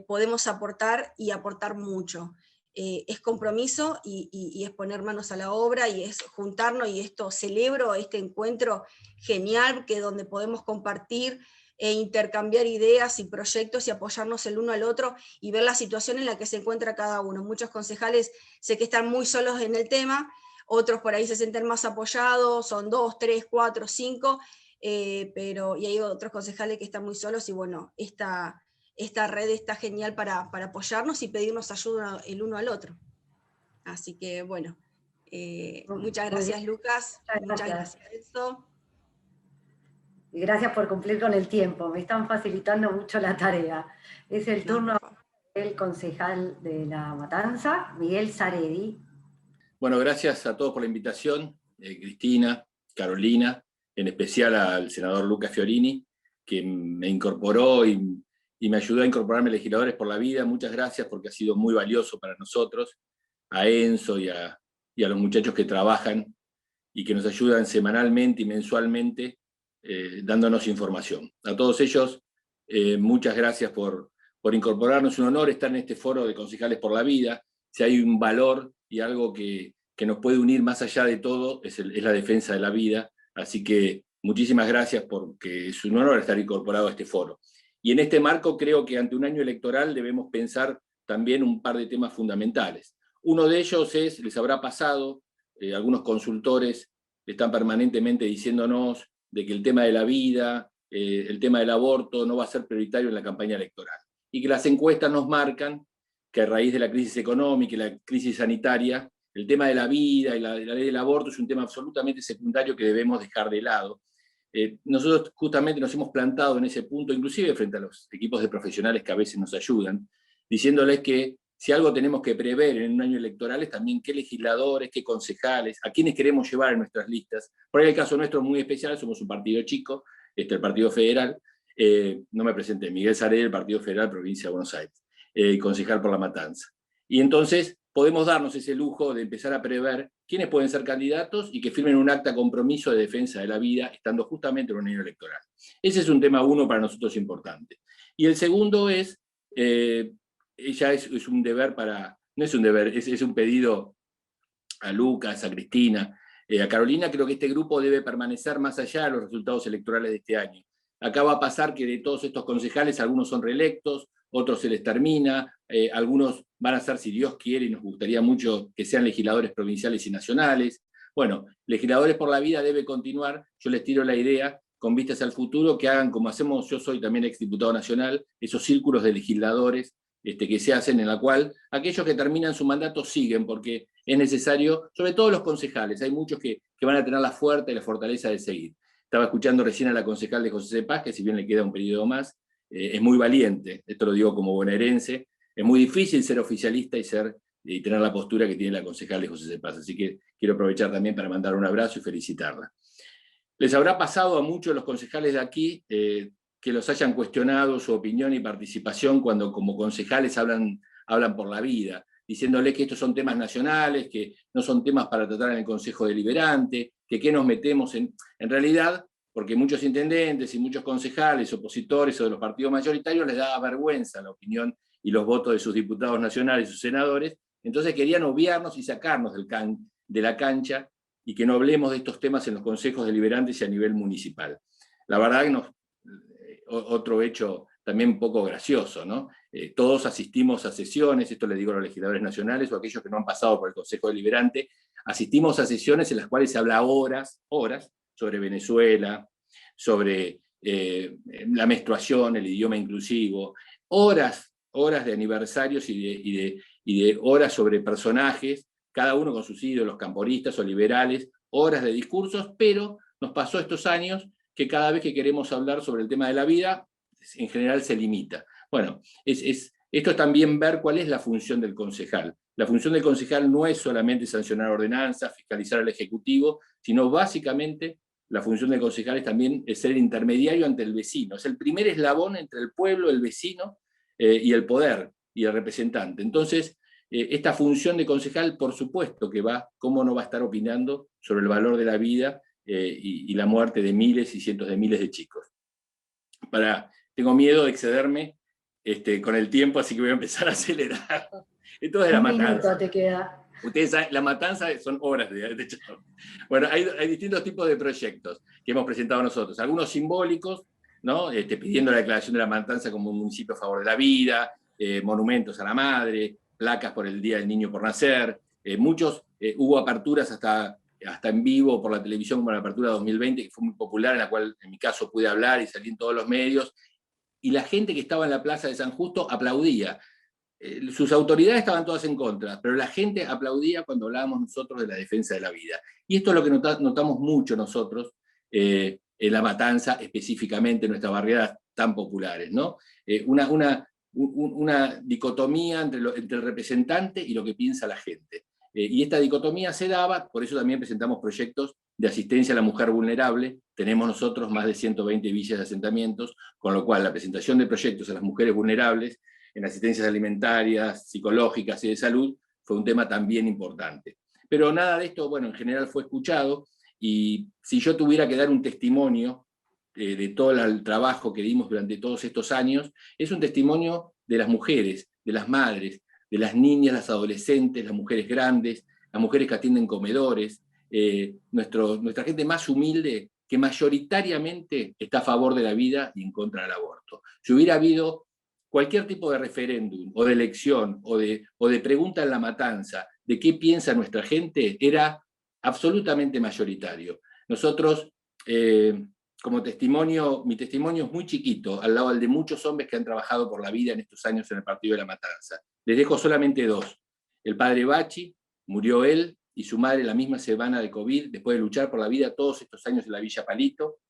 podemos aportar y aportar mucho. Es compromiso y es poner manos a la obra y es juntarnos, y esto celebro este encuentro genial, que donde podemos compartir e intercambiar ideas y proyectos y apoyarnos el uno al otro y ver la situación en la que se encuentra cada uno. Muchos concejales sé que están muy solos en el tema, otros por ahí se sienten más apoyados, son 2, 3, 4, 5, y hay otros concejales que están muy solos, y bueno, esta red está genial para apoyarnos y pedirnos ayuda el uno al otro. Así que bueno, muchas gracias Lucas, muchas gracias Enzo. Y gracias por cumplir con el tiempo, me están facilitando mucho la tarea. Es el turno del concejal de La Matanza, Miguel Saredi. Bueno, gracias a todos por la invitación, Cristina, Carolina, en especial al senador Luca Fiorini, que me incorporó y me ayudó a incorporarme a Legisladores por la Vida. Muchas gracias, porque ha sido muy valioso para nosotros, a Enzo y a los muchachos que trabajan y que nos ayudan semanalmente y mensualmente dándonos información. A todos ellos, muchas gracias por incorporarnos. Un honor estar en este foro de Concejales por la Vida. Si hay un valor y algo que nos puede unir más allá de todo, es la defensa de la vida. Así que muchísimas gracias, porque es un honor estar incorporado a este foro. Y en este marco creo que ante un año electoral debemos pensar también un par de temas fundamentales. Uno de ellos es, les habrá pasado, algunos consultores están permanentemente diciéndonos de que el tema de la vida, el tema del aborto no va a ser prioritario en la campaña electoral. Y que las encuestas nos marcan que a raíz de la crisis económica y la crisis sanitaria, el tema de la vida y la ley del aborto es un tema absolutamente secundario que debemos dejar de lado. Nosotros justamente nos hemos plantado en ese punto, inclusive frente a los equipos de profesionales que a veces nos ayudan, diciéndoles que si algo tenemos que prever en un año electoral es también qué legisladores, qué concejales, a quiénes queremos llevar en nuestras listas. Por ahí el caso nuestro es muy especial, somos un partido chico, el Partido Federal, no me presenté, Miguel Saredi, del Partido Federal, Provincia de Buenos Aires, concejal por La Matanza. Y entonces podemos darnos ese lujo de empezar a prever quiénes pueden ser candidatos y que firmen un acta compromiso de defensa de la vida, estando justamente en un año electoral. Ese es un tema uno para nosotros importante. Y el segundo es, ya es un deber no es un deber, es un pedido a Lucas, a Cristina, a Carolina. Creo que este grupo debe permanecer más allá de los resultados electorales de este año. Acá va a pasar que de todos estos concejales, algunos son reelectos, otros se les termina, algunos van a ser, si Dios quiere, y nos gustaría mucho que sean legisladores provinciales y nacionales. Bueno, Legisladores por la Vida debe continuar. Yo les tiro la idea, con vistas al futuro, que hagan como hacemos, yo soy también exdiputado nacional, esos círculos de legisladores que se hacen, en la cual aquellos que terminan su mandato siguen, porque es necesario, sobre todo los concejales, hay muchos que van a tener la fuerza y la fortaleza de seguir. Estaba escuchando recién a la concejal de José Cepaz, que si bien le queda un periodo más, es muy valiente, esto lo digo como bonaerense, es muy difícil ser oficialista y tener la postura que tiene la concejal de José Cepaz, así que quiero aprovechar también para mandar un abrazo y felicitarla. Les habrá pasado a muchos de los concejales de aquí que los hayan cuestionado su opinión y participación cuando como concejales hablan por la vida, diciéndoles que estos son temas nacionales, que no son temas para tratar en el Consejo Deliberante, que qué nos metemos en realidad, porque muchos intendentes y muchos concejales, opositores o de los partidos mayoritarios les daba vergüenza la opinión y los votos de sus diputados nacionales y sus senadores, entonces querían obviarnos y sacarnos de la cancha y que no hablemos de estos temas en los consejos deliberantes y a nivel municipal. La verdad que otro hecho también un poco gracioso, ¿no? todos asistimos a sesiones, esto le digo a los legisladores nacionales o a aquellos que no han pasado por el Consejo Deliberante, asistimos a sesiones en las cuales se habla horas sobre Venezuela, sobre la menstruación, el idioma inclusivo, horas de aniversarios y de horas sobre personajes, cada uno con sus ídolos, camporistas o liberales, horas de discursos, pero nos pasó estos años que cada vez que queremos hablar sobre el tema de la vida, en general se limita. Bueno, esto es también ver cuál es la función del concejal. La función del concejal no es solamente sancionar ordenanzas, fiscalizar al Ejecutivo, sino básicamente la función del concejal es también ser intermediario ante el vecino. Es el primer eslabón entre el pueblo, el vecino y el poder y el representante. Entonces, esta función de concejal, por supuesto que cómo no va a estar opinando sobre el valor de la vida y la muerte de miles y cientos de miles de chicos. Tengo miedo de excederme con el tiempo, así que voy a empezar a acelerar. Esto es la matanza. Un minuto te queda. Ustedes saben, la matanza son horas de hecho. Bueno, hay distintos tipos de proyectos que hemos presentado nosotros. Algunos simbólicos, ¿no? Pidiendo la declaración de la matanza como un municipio a favor de la vida, monumentos a la madre, placas por el Día del Niño por Nacer. Hubo aperturas hasta en vivo por la televisión, como la apertura 2020, que fue muy popular, en la cual en mi caso pude hablar y salí en todos los medios. Y la gente que estaba en la Plaza de San Justo aplaudía. Sus autoridades estaban todas en contra, pero la gente aplaudía cuando hablábamos nosotros de la defensa de la vida. Y esto es lo que notamos mucho nosotros en La Matanza, específicamente en nuestras barriadas tan populares, ¿no? Una dicotomía entre el representante y lo que piensa la gente. Y esta dicotomía se daba, por eso también presentamos proyectos de asistencia a la mujer vulnerable. Tenemos nosotros más de 120 villas de asentamientos, con lo cual la presentación de proyectos a las mujeres vulnerables en asistencias alimentarias, psicológicas y de salud fue un tema también importante. Pero nada de esto, bueno, en general fue escuchado, y si yo tuviera que dar un testimonio de todo el trabajo que dimos durante todos estos años, es un testimonio de las mujeres, de las madres, de las niñas, las adolescentes, las mujeres grandes, las mujeres que atienden comedores, nuestra gente más humilde, que mayoritariamente está a favor de la vida y en contra del aborto. Si hubiera habido cualquier tipo de referéndum, o de elección, o de pregunta en La Matanza, de qué piensa nuestra gente, era absolutamente mayoritario. Nosotros, como testimonio, mi testimonio es muy chiquito, al lado del de muchos hombres que han trabajado por la vida en estos años en el Partido de La Matanza. Les dejo solamente dos. El padre Bachi, murió él y su madre la misma semana de COVID, después de luchar por la vida todos estos años en la Villa Palito,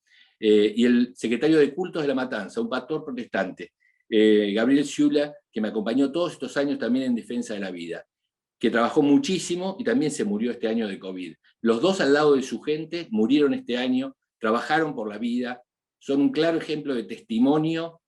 y el secretario de cultos de La Matanza, un pastor protestante, Gabriel Ciula, que me acompañó todos estos años también en defensa de la vida, que trabajó muchísimo y también se murió este año de COVID. Los dos al lado de su gente murieron este año, trabajaron por la vida, son un claro ejemplo de testimonio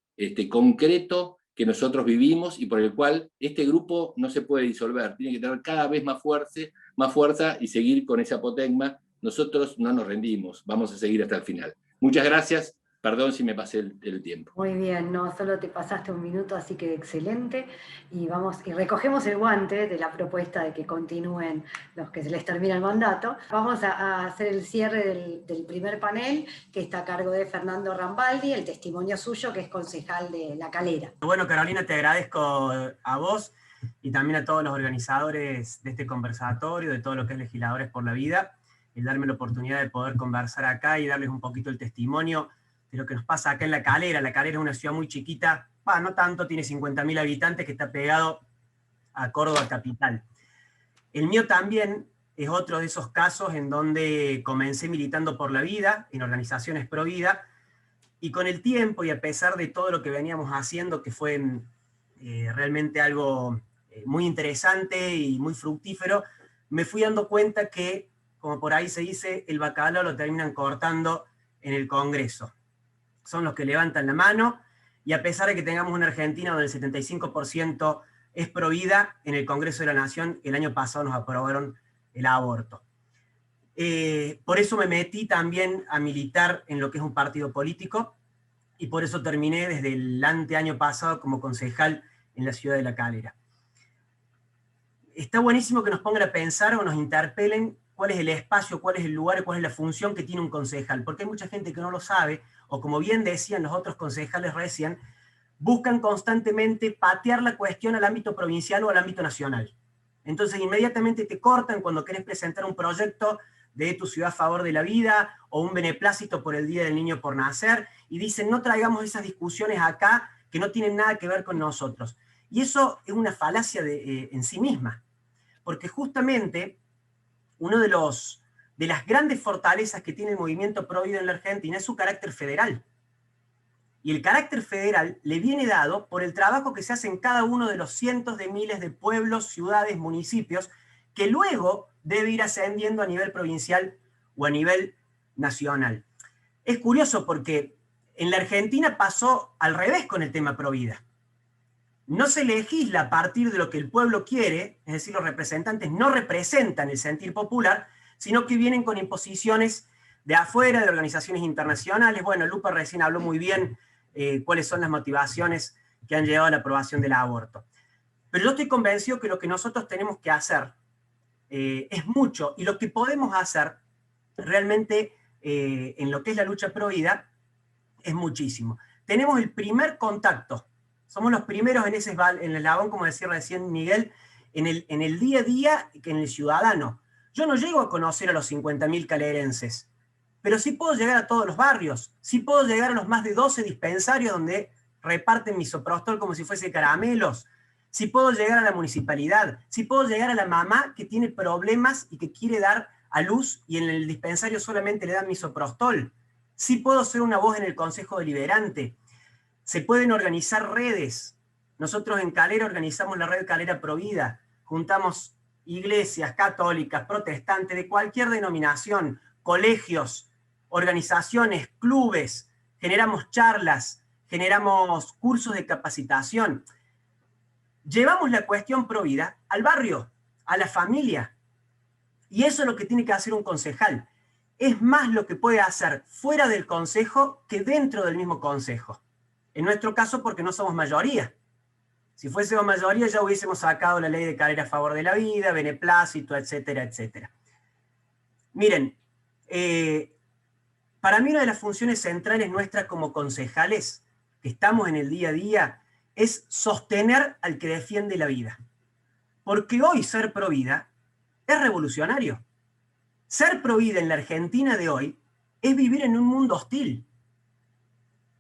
concreto que nosotros vivimos y por el cual este grupo no se puede disolver, tiene que tener cada vez más fuerza y seguir con esa apotegma. Nosotros no nos rendimos, vamos a seguir hasta el final. Muchas gracias. Perdón si me pasé el tiempo. Muy bien, no, solo te pasaste un minuto, así que excelente. Y recogemos el guante de la propuesta de que continúen los que se les termina el mandato. Vamos a hacer el cierre del primer panel, que está a cargo de Fernando Rambaldi, el testimonio suyo, que es concejal de La Calera. Bueno, Carolina, te agradezco a vos y también a todos los organizadores de este conversatorio, de todo lo que es Legisladores por la Vida, el darme la oportunidad de poder conversar acá y darles un poquito el testimonio de lo que nos pasa acá en La Calera. La Calera es una ciudad muy chiquita, no tanto, tiene 50.000 habitantes, que está pegado a Córdoba capital. El mío también es otro de esos casos en donde comencé militando por la vida, en organizaciones pro vida, y con el tiempo, y a pesar de todo lo que veníamos haciendo, que fue realmente algo muy interesante y muy fructífero, me fui dando cuenta que, como por ahí se dice, el bacalao lo terminan cortando en el Congreso. Son los que levantan la mano, y a pesar de que tengamos una Argentina donde el 75% es pro vida, en el Congreso de la Nación el año pasado nos aprobaron el aborto. Por eso me metí también a militar en lo que es un partido político, y por eso terminé desde el anteaño pasado como concejal en la ciudad de La Calera. Está buenísimo que nos pongan a pensar o nos interpelen cuál es el espacio, cuál es el lugar, cuál es la función que tiene un concejal, porque hay mucha gente que no lo sabe, o como bien decían los otros concejales recién, buscan constantemente patear la cuestión al ámbito provincial o al ámbito nacional. Entonces inmediatamente te cortan cuando querés presentar un proyecto de tu ciudad a favor de la vida, o un beneplácito por el Día del Niño por Nacer, y dicen, no traigamos esas discusiones acá que no tienen nada que ver con nosotros. Y eso es una falacia en sí misma, porque justamente uno de las grandes fortalezas que tiene el movimiento pro vida en la Argentina es su carácter federal. Y el carácter federal le viene dado por el trabajo que se hace en cada uno de los cientos de miles de pueblos, ciudades, municipios, que luego debe ir ascendiendo a nivel provincial o a nivel nacional. Es curioso porque en la Argentina pasó al revés con el tema Provida. No se legisla a partir de lo que el pueblo quiere, es decir, los representantes no representan el sentir popular, sino que vienen con imposiciones de afuera, de organizaciones internacionales. Bueno, Lupa recién habló muy bien cuáles son las motivaciones que han llevado a la aprobación del aborto. Pero yo estoy convencido que lo que nosotros tenemos que hacer es mucho, y lo que podemos hacer realmente en lo que es la lucha pro vida es muchísimo. Tenemos el primer contacto, somos los primeros en el eslabón, como decía recién Miguel, en el día a día, en el ciudadano. Yo no llego a conocer a los 50.000 calerenses, pero sí puedo llegar a todos los barrios, sí puedo llegar a los más de 12 dispensarios donde reparten misoprostol como si fuese caramelos, sí puedo llegar a la municipalidad, sí puedo llegar a la mamá que tiene problemas y que quiere dar a luz y en el dispensario solamente le dan misoprostol, sí puedo ser una voz en el Consejo Deliberante, se pueden organizar redes. Nosotros en Calera organizamos la red Calera Provida, juntamos iglesias católicas, protestantes, de cualquier denominación, colegios, organizaciones, clubes, generamos charlas, generamos cursos de capacitación. Llevamos la cuestión Provida al barrio, a la familia. Y eso es lo que tiene que hacer un concejal. Es más lo que puede hacer fuera del consejo que dentro del mismo consejo. En nuestro caso, porque no somos mayoría. Si fuésemos mayoría ya hubiésemos sacado la ley de Calera a favor de la vida, beneplácito, etcétera, etcétera. Miren, para mí una de las funciones centrales nuestras como concejales, que estamos en el día a día, es sostener al que defiende la vida. Porque hoy ser pro vida es revolucionario. Ser pro vida en la Argentina de hoy es vivir en un mundo hostil.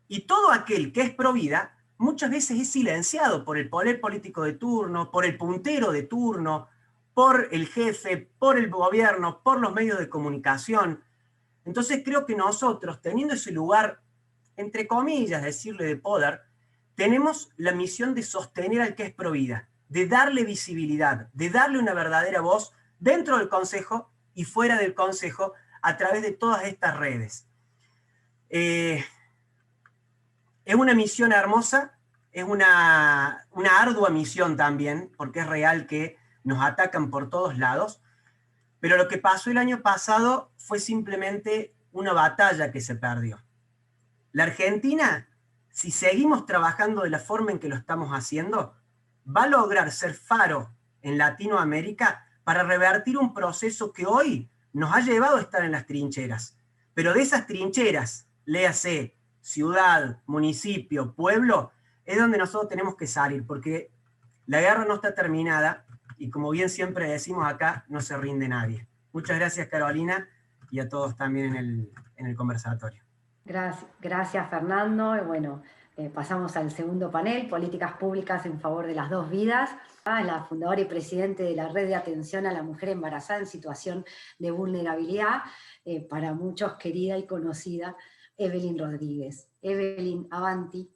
Y todo aquel que es pro vida muchas veces es silenciado por el poder político de turno, por el puntero de turno, por el jefe, por el gobierno, por los medios de comunicación. Entonces creo que nosotros, teniendo ese lugar, entre comillas, decirle de poder, tenemos la misión de sostener al que es pro vida, de darle visibilidad, de darle una verdadera voz dentro del Consejo y fuera del Consejo a través de todas estas redes. Es una misión hermosa, es una ardua misión también, porque es real que nos atacan por todos lados, pero lo que pasó el año pasado fue simplemente una batalla que se perdió. La Argentina, si seguimos trabajando de la forma en que lo estamos haciendo, va a lograr ser faro en Latinoamérica para revertir un proceso que hoy nos ha llevado a estar en las trincheras. Pero de esas trincheras, léase ciudad, municipio, pueblo, es donde nosotros tenemos que salir, porque la guerra no está terminada y como bien siempre decimos acá, no se rinde nadie. Muchas gracias, Carolina, y a todos también en el conversatorio. Gracias, Fernando. Y bueno, pasamos al segundo panel, Políticas Públicas en Favor de las Dos Vidas. La fundadora y presidente de la Red de Atención a la Mujer Embarazada en Situación de Vulnerabilidad, para muchos querida y conocida, Evelyn Rodríguez. Evelyn, avanti.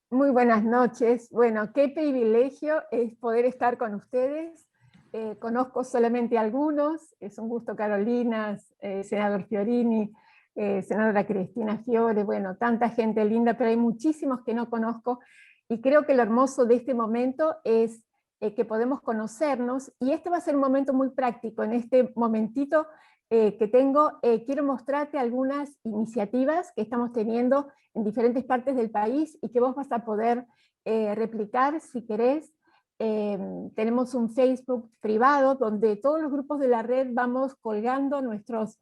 Muy buenas noches. Bueno, qué privilegio es poder estar con ustedes. Conozco solamente algunos. Es un gusto, Carolina, senador Fiorini, senadora Cristina Fiore, bueno, tanta gente linda, pero hay muchísimos que no conozco. Y creo que lo hermoso de este momento es que podemos conocernos. Y este va a ser un momento muy práctico. En este momentito que tengo, quiero mostrarte algunas iniciativas que estamos teniendo en diferentes partes del país y que vos vas a poder replicar si querés. Tenemos un Facebook privado donde todos los grupos de la red vamos colgando nuestras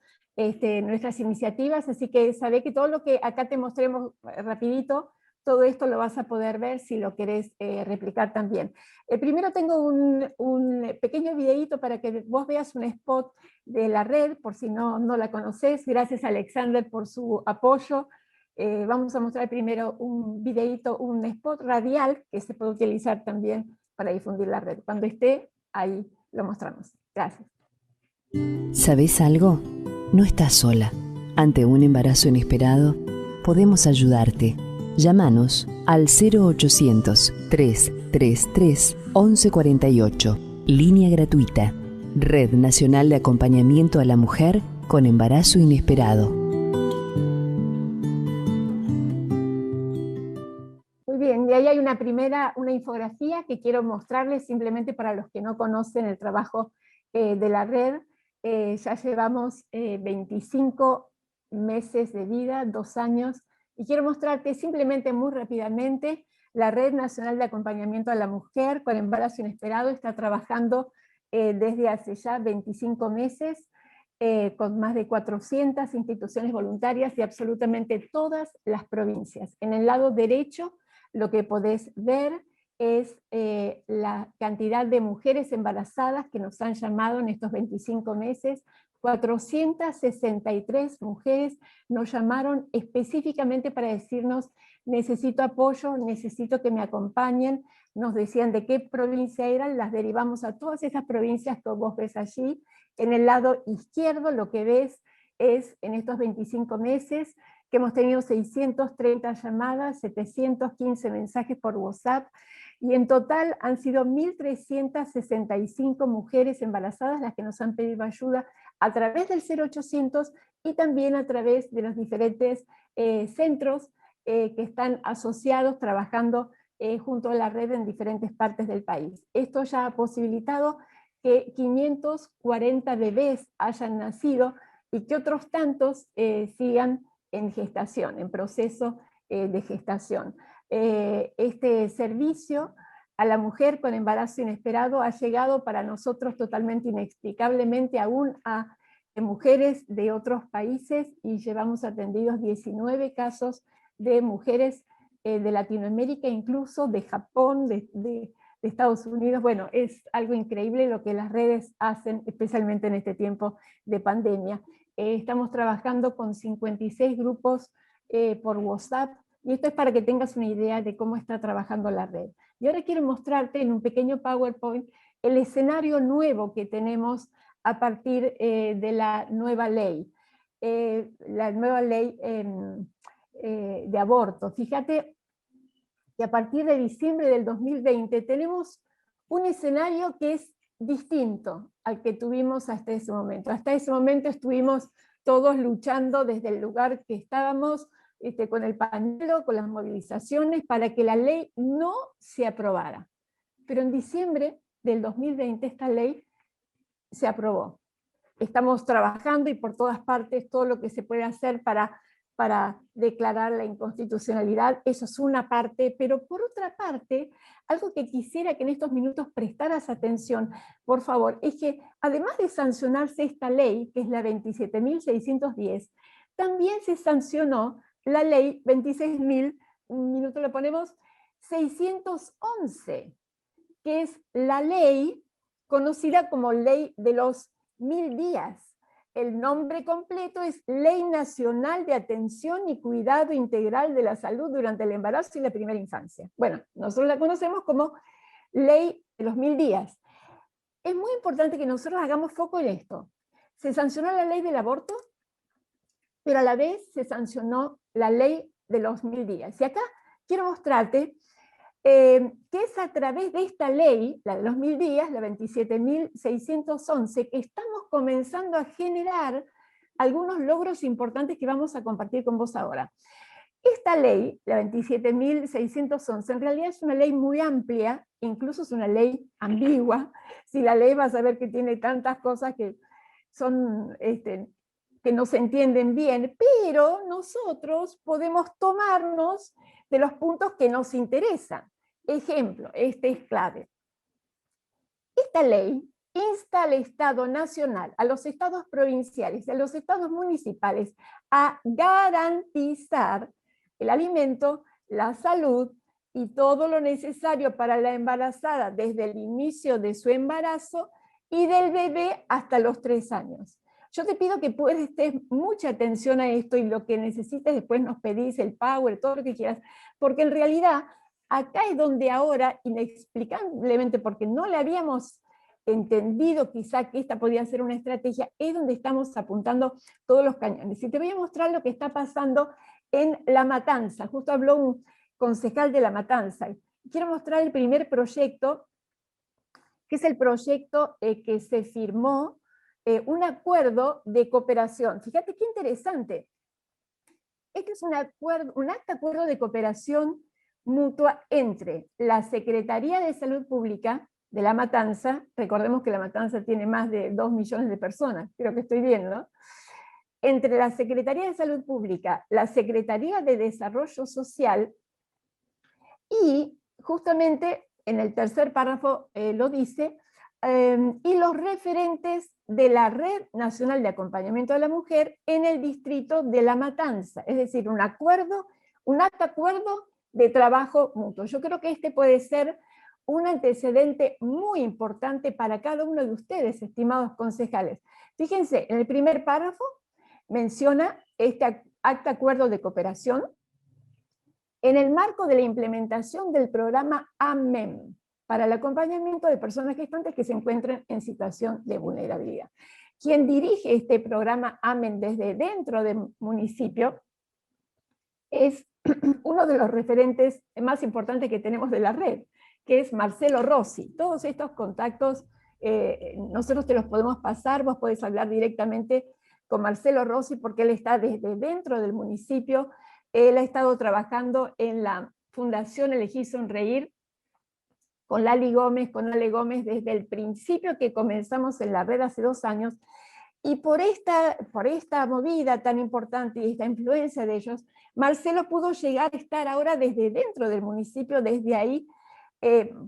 iniciativas, así que sabé que todo lo que acá te mostremos rapidito Todo esto lo vas a poder ver si lo querés replicar también. Primero tengo un pequeño videíto para que vos veas un spot de la red, por si no la conocés. Gracias a Alexander por su apoyo. Vamos a mostrar primero un videíto, un spot radial que se puede utilizar también para difundir la red. Cuando esté, ahí lo mostramos. Gracias. ¿Sabés algo? No estás sola. Ante un embarazo inesperado, podemos ayudarte. Llámanos al 0800-333-1148. Línea gratuita. Red Nacional de Acompañamiento a la Mujer con Embarazo Inesperado. Muy bien, y ahí hay una infografía que quiero mostrarles simplemente para los que no conocen el trabajo de la red. Ya llevamos 25 meses de vida, 2 años, y quiero mostrarte simplemente muy rápidamente, la Red Nacional de Acompañamiento a la Mujer con Embarazo Inesperado está trabajando desde hace ya 25 meses, con más de 400 instituciones voluntarias de absolutamente todas las provincias. En el lado derecho, lo que podés ver es la cantidad de mujeres embarazadas que nos han llamado en estos 25 meses. 463 mujeres nos llamaron específicamente para decirnos: necesito apoyo, necesito que me acompañen. Nos decían de qué provincia eran, las derivamos a todas esas provincias que vos ves allí. En el lado izquierdo lo que ves es, en estos 25 meses, que hemos tenido 630 llamadas, 715 mensajes por WhatsApp, y en total han sido 1.365 mujeres embarazadas las que nos han pedido ayuda a través del 0800 y también a través de los diferentes centros que están asociados, trabajando junto a la red en diferentes partes del país. Esto ya ha posibilitado que 540 bebés hayan nacido y que otros tantos sigan en gestación, en proceso de gestación. Este servicio a la mujer con embarazo inesperado ha llegado para nosotros totalmente inexplicablemente aún a mujeres de otros países, y llevamos atendidos 19 casos de mujeres de Latinoamérica, incluso de Japón, de Estados Unidos. Bueno, es algo increíble lo que las redes hacen, especialmente en este tiempo de pandemia. Estamos trabajando con 56 grupos por WhatsApp, y esto es para que tengas una idea de cómo está trabajando la red. Y ahora quiero mostrarte en un pequeño PowerPoint el escenario nuevo que tenemos a partir de la nueva ley. La nueva ley de aborto. Fíjate que a partir de diciembre del 2020 tenemos un escenario que es distinto al que tuvimos hasta ese momento. Hasta ese momento estuvimos todos luchando desde el lugar que estábamos, con el pañuelo, con las movilizaciones, para que la ley no se aprobara. Pero en diciembre del 2020 esta ley se aprobó. Estamos trabajando y por todas partes todo lo que se puede hacer para declarar la inconstitucionalidad. Eso es una parte, pero por otra parte, algo que quisiera que en estos minutos prestaras atención, por favor, es que además de sancionarse esta ley, que es la 27.610, también se sancionó la ley 26.000, un minuto lo ponemos, 611, que es la ley conocida como Ley de los 1000 días. El nombre completo es Ley Nacional de Atención y Cuidado Integral de la Salud durante el embarazo y la primera infancia. Bueno, nosotros la conocemos como Ley de los 1000 días. Es muy importante que nosotros hagamos foco en esto. Se sancionó la ley del aborto, pero a la vez se sancionó la ley de los 1000 días. Y acá quiero mostrarte que es a través de esta ley, la de los 1000 días, la 27.611, que estamos comenzando a generar algunos logros importantes que vamos a compartir con vos ahora. Esta ley, la 27.611, en realidad es una ley muy amplia, incluso es una ley ambigua. Si la ley vas a ver que tiene tantas cosas que son que no se entienden bien, pero nosotros podemos tomarnos de los puntos que nos interesan. Ejemplo, este es clave. Esta ley insta al Estado nacional, a los estados provinciales y a los estados municipales a garantizar el alimento, la salud y todo lo necesario para la embarazada desde el inicio de su embarazo y del bebé hasta los 3 años. Yo te pido que prestes mucha atención a esto y lo que necesites después nos pedís, el power, todo lo que quieras, porque en realidad acá es donde ahora, inexplicablemente, porque no le habíamos entendido quizá que esta podía ser una estrategia, es donde estamos apuntando todos los cañones. Y te voy a mostrar lo que está pasando en La Matanza. Justo habló un concejal de La Matanza. Quiero mostrar el primer proyecto, que es el proyecto que se firmó, un acuerdo de cooperación. Fíjate qué interesante. Este es un acta acuerdo de cooperación mutua entre la Secretaría de Salud Pública de La Matanza, recordemos que La Matanza tiene más de 2 millones de personas, creo que estoy bien, ¿no? Entre la Secretaría de Salud Pública, la Secretaría de Desarrollo Social, y justamente en el tercer párrafo lo dice, y los referentes de la Red Nacional de Acompañamiento de la Mujer en el distrito de La Matanza, es decir, un acta acuerdo de trabajo mutuo. Yo creo que este puede ser un antecedente muy importante para cada uno de ustedes, estimados concejales. Fíjense, en el primer párrafo menciona este acta acuerdo de cooperación en el marco de la implementación del programa AMEN, para el acompañamiento de personas gestantes que se encuentran en situación de vulnerabilidad. Quien dirige este programa AMEN desde dentro del municipio es uno de los referentes más importantes que tenemos de la red, que es Marcelo Rossi. Todos estos contactos nosotros te los podemos pasar, vos podés hablar directamente con Marcelo Rossi porque él está desde dentro del municipio. Él ha estado trabajando en la Fundación Elegí Sonreír con Lali Gómez, con Ale Gómez, desde el principio que comenzamos en la red hace 2 años, y por esta movida tan importante y esta influencia de ellos, Marcelo pudo llegar a estar ahora desde dentro del municipio, desde ahí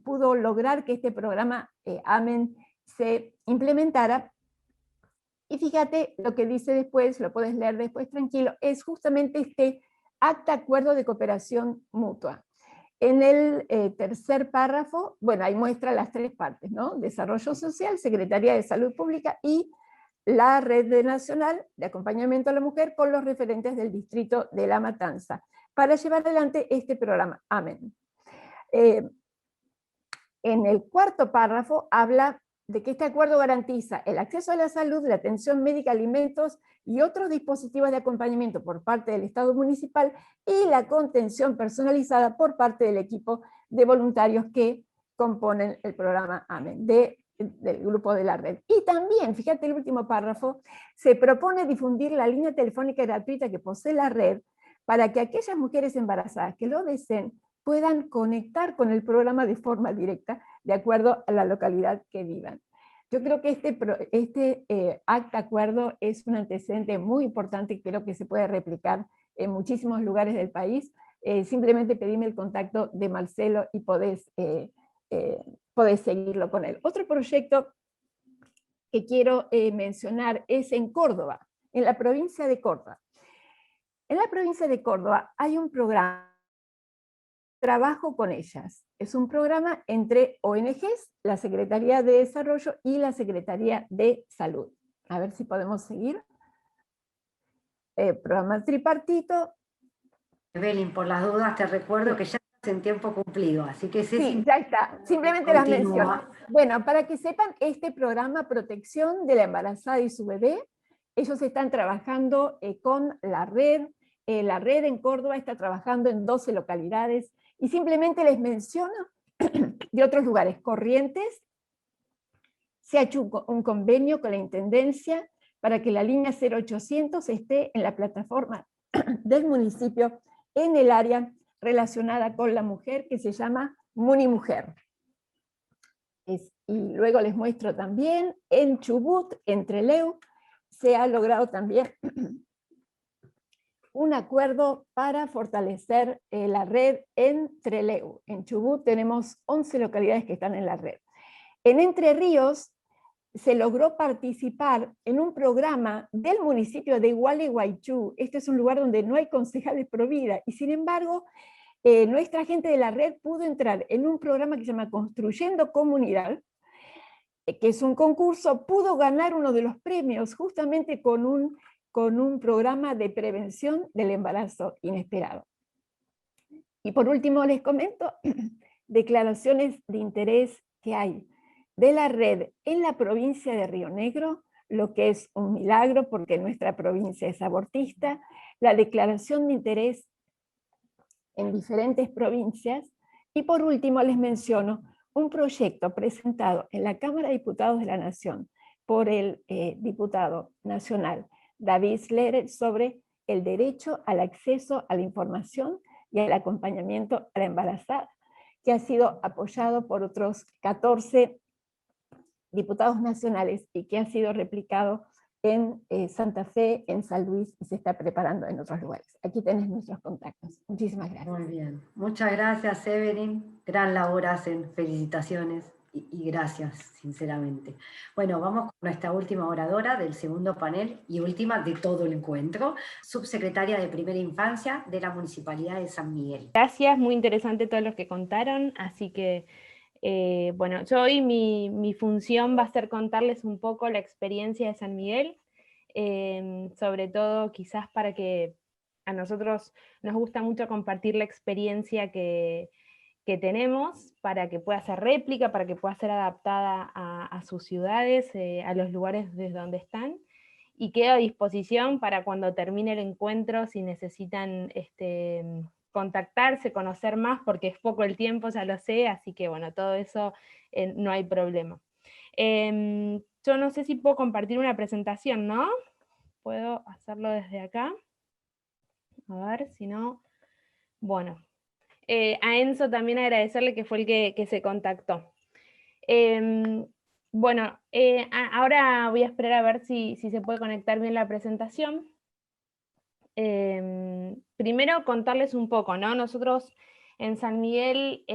pudo lograr que este programa AMEN se implementara. Y fíjate lo que dice después, lo puedes leer después tranquilo, es justamente este acta acuerdo de cooperación mutua. En el tercer párrafo, bueno, ahí muestra las 3 partes, ¿no? Desarrollo Social, Secretaría de Salud Pública y la Red Nacional de Acompañamiento a la Mujer con los referentes del distrito de La Matanza, para llevar adelante este programa AMEN. En el cuarto párrafo habla de que este acuerdo garantiza el acceso a la salud, la atención médica, alimentos y otros dispositivos de acompañamiento por parte del Estado municipal y la contención personalizada por parte del equipo de voluntarios que componen el programa AMEN, del grupo de la red. Y también, fíjate el último párrafo, se propone difundir la línea telefónica gratuita que posee la red para que aquellas mujeres embarazadas que lo deseen puedan conectar con el programa de forma directa, de acuerdo a la localidad que vivan. Yo creo que este acta acuerdo es un antecedente muy importante y creo que se puede replicar en muchísimos lugares del país. Simplemente pedime el contacto de Marcelo y podés seguirlo con él. Otro proyecto que quiero mencionar es en Córdoba, en la provincia de Córdoba. En la provincia de Córdoba hay un programa, Trabajo con Ellas. Es un programa entre ONGs, la Secretaría de Desarrollo y la Secretaría de Salud. A ver si podemos seguir. Programa tripartito. Evelyn, por las dudas te recuerdo que ya estás en tiempo cumplido, así que sí, ya está, simplemente las menciono. Bueno, para que sepan, este programa Protección de la Embarazada y su Bebé, ellos están trabajando con la red en Córdoba está trabajando en 12 localidades, y simplemente les menciono de otros lugares. Corrientes, se ha hecho un convenio con la Intendencia para que la línea 0800 esté en la plataforma del municipio en el área relacionada con la mujer, que se llama Munimujer. Y luego les muestro también, en Chubut, en Trelew, se ha logrado también un acuerdo para fortalecer la red en Trelew. En Chubut tenemos 11 localidades que están en la red. En Entre Ríos se logró participar en un programa del municipio de Gualeguaychú. Este es un lugar donde no hay concejales pro vida, y sin embargo nuestra gente de la red pudo entrar en un programa que se llama Construyendo Comunidad, que es un concurso, pudo ganar uno de los premios justamente con un programa de prevención del embarazo inesperado. Y por último les comento declaraciones de interés que hay de la red en la provincia de Río Negro, lo que es un milagro porque nuestra provincia es abortista, la declaración de interés en diferentes provincias, y por último les menciono un proyecto presentado en la Cámara de Diputados de la Nación por el diputado nacional David Slerer sobre el derecho al acceso a la información y al acompañamiento a la embarazada, que ha sido apoyado por otros 14 diputados nacionales y que ha sido replicado en Santa Fe, en San Luis, y se está preparando en otros lugares. Aquí tenés nuestros contactos. Muchísimas gracias. Muy bien. Muchas gracias, Evelyn. Gran labor hacen. Felicitaciones y gracias, sinceramente. Bueno, vamos con nuestra última oradora del segundo panel y última de todo el encuentro, subsecretaria de Primera Infancia de la Municipalidad de San Miguel. Gracias, muy interesante todo lo que contaron, así que bueno, yo hoy mi función va a ser contarles un poco la experiencia de San Miguel, sobre todo quizás para que a nosotros nos gusta mucho compartir la experiencia que tenemos, para que pueda ser réplica, para que pueda ser adaptada a sus ciudades, a los lugares desde donde están, y quedo a disposición para cuando termine el encuentro, si necesitan contactarse, conocer más, porque es poco el tiempo, ya lo sé, así que bueno, todo eso no hay problema. Yo no sé si puedo compartir una presentación, ¿no? Puedo hacerlo desde acá. A ver, si no... Bueno, a Enzo también agradecerle que fue el que se contactó. Bueno, ahora voy a esperar a ver si se puede conectar bien la presentación. Primero contarles un poco, ¿no? Nosotros en San Miguel,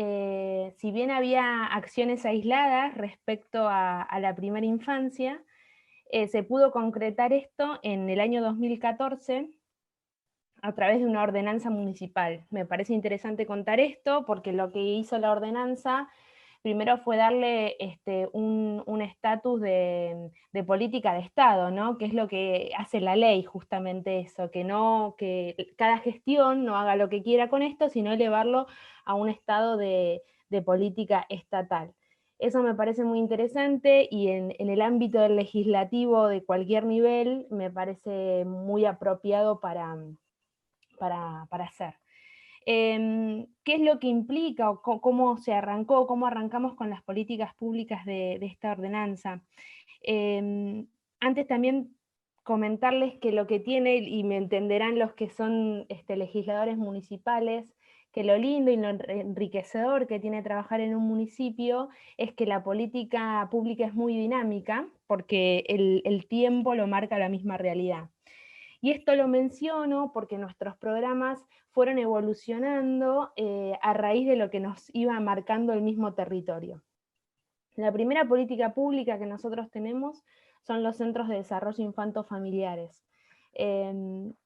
si bien había acciones aisladas respecto a la primera infancia, se pudo concretar esto en el año 2014 a través de una ordenanza municipal. Me parece interesante contar esto porque lo que hizo la ordenanza primero fue darle un estatus de política de Estado, ¿no? Que es lo que hace la ley, justamente eso, que cada gestión no haga lo que quiera con esto, sino elevarlo a un estado de política estatal. Eso me parece muy interesante y en el ámbito del legislativo de cualquier nivel me parece muy apropiado para hacer. ¿Qué es lo que implica o cómo se arrancó, cómo arrancamos con las políticas públicas de esta ordenanza? Antes también comentarles que lo que tiene, y me entenderán los que son legisladores municipales, que lo lindo y lo enriquecedor que tiene trabajar en un municipio es que la política pública es muy dinámica, porque el tiempo lo marca la misma realidad. Y esto lo menciono porque nuestros programas fueron evolucionando a raíz de lo que nos iba marcando el mismo territorio. La primera política pública que nosotros tenemos son los centros de desarrollo infanto-familiares.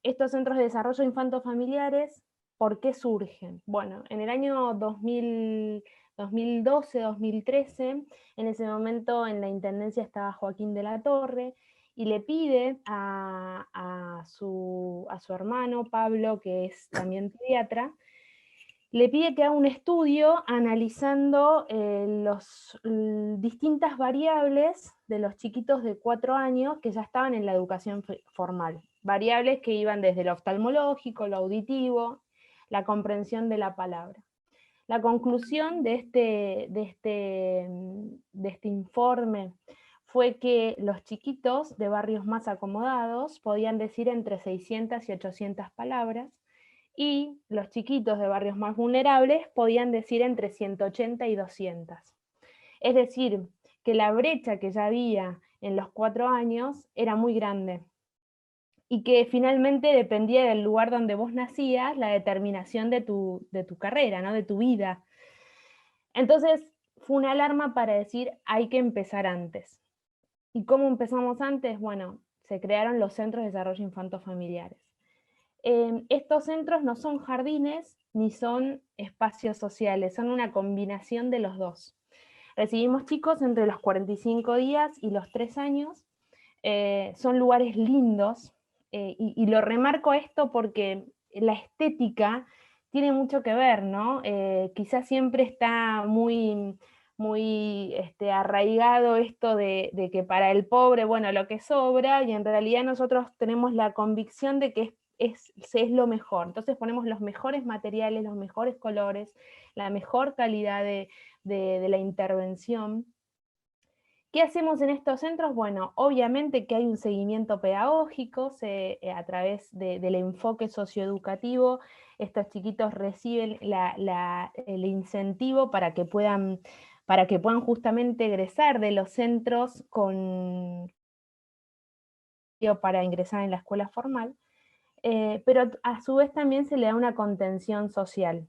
Estos centros de desarrollo infanto-familiares, ¿por qué surgen? Bueno, en el año 2012-2013, en ese momento en la Intendencia estaba Joaquín de la Torre, y le pide a su hermano Pablo, que es también pediatra, le pide que haga un estudio analizando las distintas variables de los chiquitos de 4 años que ya estaban en la educación formal. Variables que iban desde lo oftalmológico, lo auditivo, la comprensión de la palabra. La conclusión de este informe fue que los chiquitos de barrios más acomodados podían decir entre 600 y 800 palabras, y los chiquitos de barrios más vulnerables podían decir entre 180 y 200. Es decir, que la brecha que ya había en los 4 años era muy grande, y que finalmente dependía del lugar donde vos nacías la determinación de tu carrera, ¿no? De tu vida. Entonces fue una alarma para decir hay que empezar antes. ¿Y cómo empezamos antes? Bueno, se crearon los centros de desarrollo infanto-familiares. Estos centros no son jardines ni son espacios sociales, son una combinación de los dos. Recibimos chicos entre los 45 días y los 3 años, son lugares lindos, y lo remarco esto porque la estética tiene mucho que ver, ¿no? Quizás siempre está muy arraigado esto de que para el pobre, bueno, lo que sobra, y en realidad nosotros tenemos la convicción de que es lo mejor. Entonces ponemos los mejores materiales, los mejores colores, la mejor calidad de la intervención. ¿Qué hacemos en estos centros? Bueno, obviamente que hay un seguimiento pedagógico, a través del enfoque socioeducativo, estos chiquitos reciben el incentivo para que puedan justamente egresar de los centros para ingresar en la escuela formal, pero a su vez también se le da una contención social.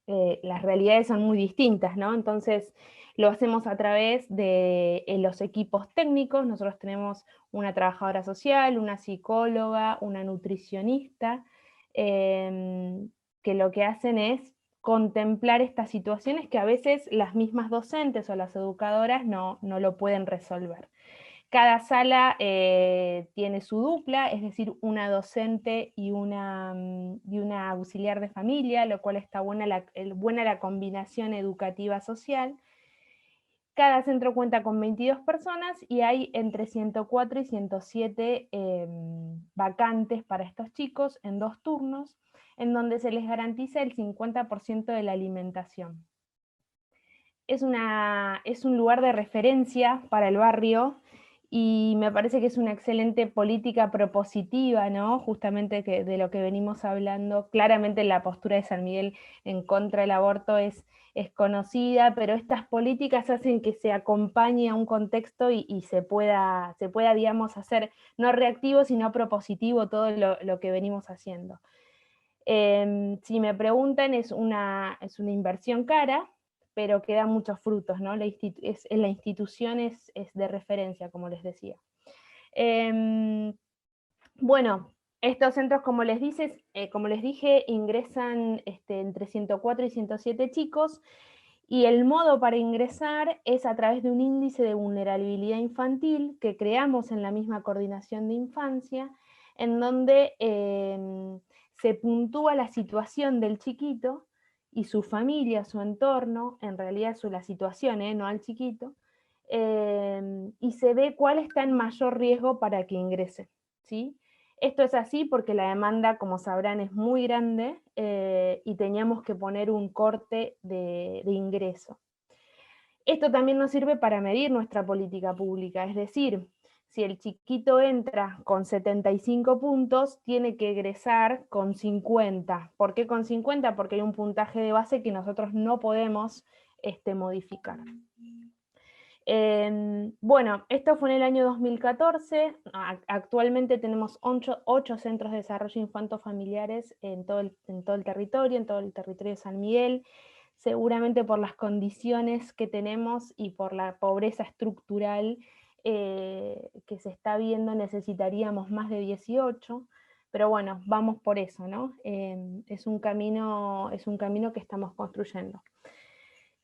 Las realidades son muy distintas, ¿no? Entonces lo hacemos a través de los equipos técnicos. Nosotros tenemos una trabajadora social, una psicóloga, una nutricionista, que lo que hacen es contemplar estas situaciones que a veces las mismas docentes o las educadoras no lo pueden resolver. Cada sala tiene su dupla, es decir, una docente y una auxiliar de familia, lo cual está buena la combinación educativa social. Cada centro cuenta con 22 personas y hay entre 104 y 107 vacantes para estos chicos en 2 turnos, en donde se les garantiza el 50% de la alimentación. Es un lugar de referencia para el barrio, y me parece que es una excelente política propositiva, ¿no? Justamente de lo que venimos hablando. Claramente la postura de San Miguel en contra del aborto es conocida, pero estas políticas hacen que se acompañe a un contexto y se pueda, digamos, hacer no reactivo, sino propositivo todo lo que venimos haciendo. Si me preguntan, es una inversión cara, pero que da muchos frutos, ¿no? La institución es de referencia, como les decía. Bueno, estos centros, como les dije, ingresan entre 104 y 107 chicos, y el modo para ingresar es a través de un índice de vulnerabilidad infantil que creamos en la misma coordinación de infancia, en donde se puntúa la situación del chiquito y su familia, su entorno, en realidad la situación, no al chiquito, y se ve cuál está en mayor riesgo para que ingrese, ¿sí? Esto es así porque la demanda, como sabrán, es muy grande, y teníamos que poner un corte de ingreso. Esto también nos sirve para medir nuestra política pública, es decir, si el chiquito entra con 75 puntos, tiene que egresar con 50. ¿Por qué con 50? Porque hay un puntaje de base que nosotros no podemos modificar. Bueno, esto fue en el año 2014, actualmente tenemos 8 centros de desarrollo infanto-familiares en todo el territorio de San Miguel. Seguramente por las condiciones que tenemos y por la pobreza estructural que se está viendo, necesitaríamos más de 18, pero bueno, vamos por eso, ¿no? Es un camino que estamos construyendo.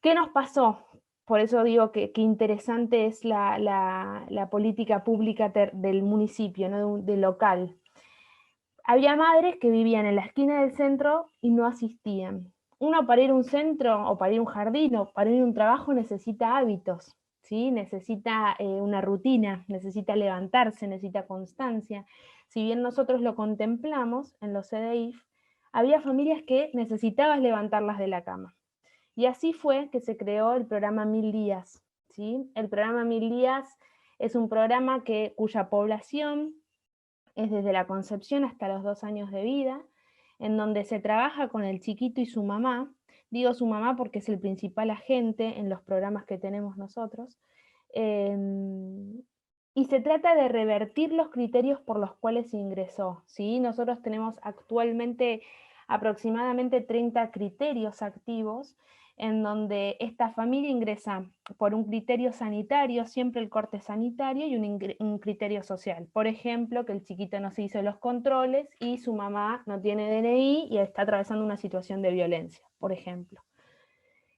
¿Qué nos pasó? Por eso digo que interesante es la política pública del municipio, ¿no? del local. Había madres que vivían en la esquina del centro y no asistían. Uno, para ir a un centro, o para ir a un jardín, o para ir a un trabajo, necesita hábitos, ¿sí? Necesita una rutina, necesita levantarse, necesita constancia. Si bien nosotros lo contemplamos en los CDIF, había familias que necesitaban levantarlas de la cama. Y así fue que se creó el programa 1000 días, ¿sí? El programa 1000 días es un programa cuya población es desde la concepción hasta los 2 años de vida, en donde se trabaja con el chiquito y su mamá. Digo su mamá porque es el principal agente en los programas que tenemos nosotros. Y se trata de revertir los criterios por los cuales se ingresó, ¿sí? Nosotros tenemos actualmente aproximadamente 30 criterios activos, en donde esta familia ingresa por un criterio sanitario, siempre el corte sanitario, y un criterio social. Por ejemplo, que el chiquito no se hizo los controles y su mamá no tiene DNI y está atravesando una situación de violencia, por ejemplo.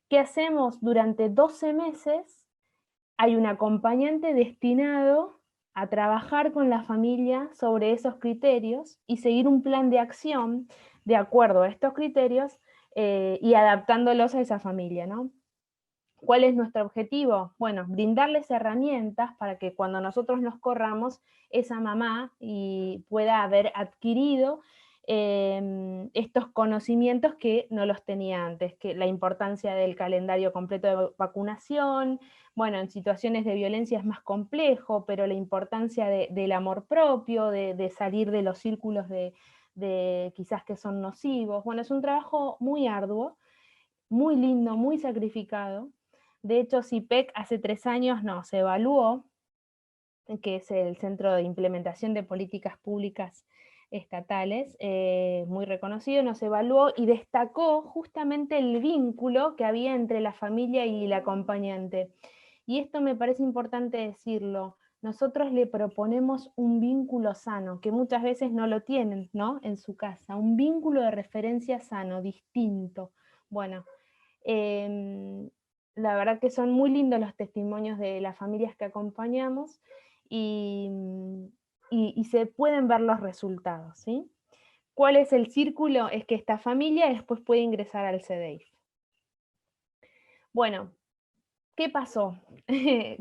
¿Qué hacemos? Durante 12 meses hay un acompañante destinado a trabajar con la familia sobre esos criterios y seguir un plan de acción de acuerdo a estos criterios y adaptándolos a esa familia, ¿no? ¿Cuál es nuestro objetivo? Bueno, brindarles herramientas para que cuando nosotros nos corramos, esa mamá pueda haber adquirido estos conocimientos que no los tenía antes, que la importancia del calendario completo de vacunación, bueno, en situaciones de violencia es más complejo, pero la importancia del amor propio, de salir de los círculos de quizás que son nocivos. Bueno, es un trabajo muy arduo, muy lindo, muy sacrificado. De hecho, CIPEC hace 3 años nos evaluó, que es el Centro de Implementación de Políticas Públicas Estatales, muy reconocido, nos evaluó y destacó justamente el vínculo que había entre la familia y el acompañante. Y esto me parece importante decirlo. Nosotros le proponemos un vínculo sano, que muchas veces no lo tienen, ¿no? En su casa, un vínculo de referencia sano, distinto. Bueno, la verdad que son muy lindos los testimonios de las familias que acompañamos y se pueden ver los resultados, ¿sí? ¿Cuál es el círculo? Es que esta familia después puede ingresar al CDEIF. Bueno, ¿qué pasó?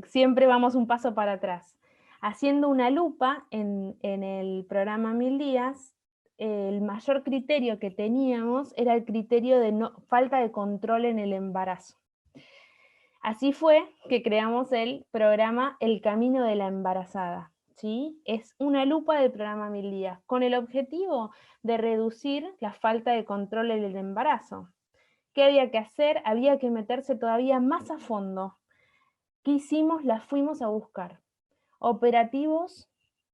Siempre vamos un paso para atrás. Haciendo una lupa en el programa 1000 días, el mayor criterio que teníamos era el criterio de falta de control en el embarazo. Así fue que creamos el programa El Camino de la Embarazada, ¿sí? Es una lupa del programa 1000 días, con el objetivo de reducir la falta de control en el embarazo. ¿Qué había que hacer? Había que meterse todavía más a fondo. ¿Qué hicimos? Las fuimos a buscar. Operativos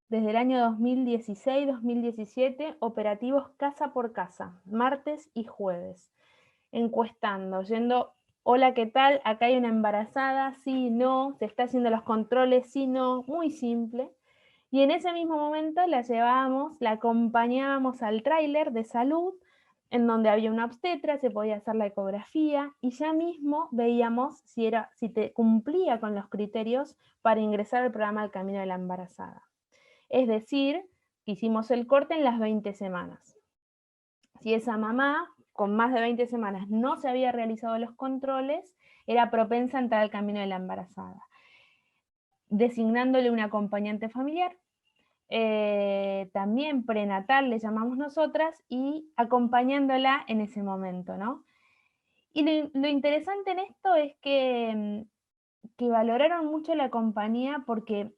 desde el año 2016-2017, operativos casa por casa, martes y jueves, encuestando, yendo, hola, ¿qué tal? Acá hay una embarazada, sí, no, se está haciendo los controles, sí, no, muy simple. Y en ese mismo momento la llevábamos, la acompañábamos al tráiler de salud, en donde había una obstetra, se podía hacer la ecografía, y ya mismo veíamos si cumplía con los criterios para ingresar al programa El Camino de la Embarazada. Es decir, hicimos el corte en las 20 semanas. Si esa mamá con más de 20 semanas no se había realizado los controles, era propensa a entrar al camino de la embarazada, designándole un acompañante familiar, también prenatal le llamamos nosotras, y acompañándola en ese momento, ¿no? Y lo interesante en esto es que valoraron mucho la compañía porque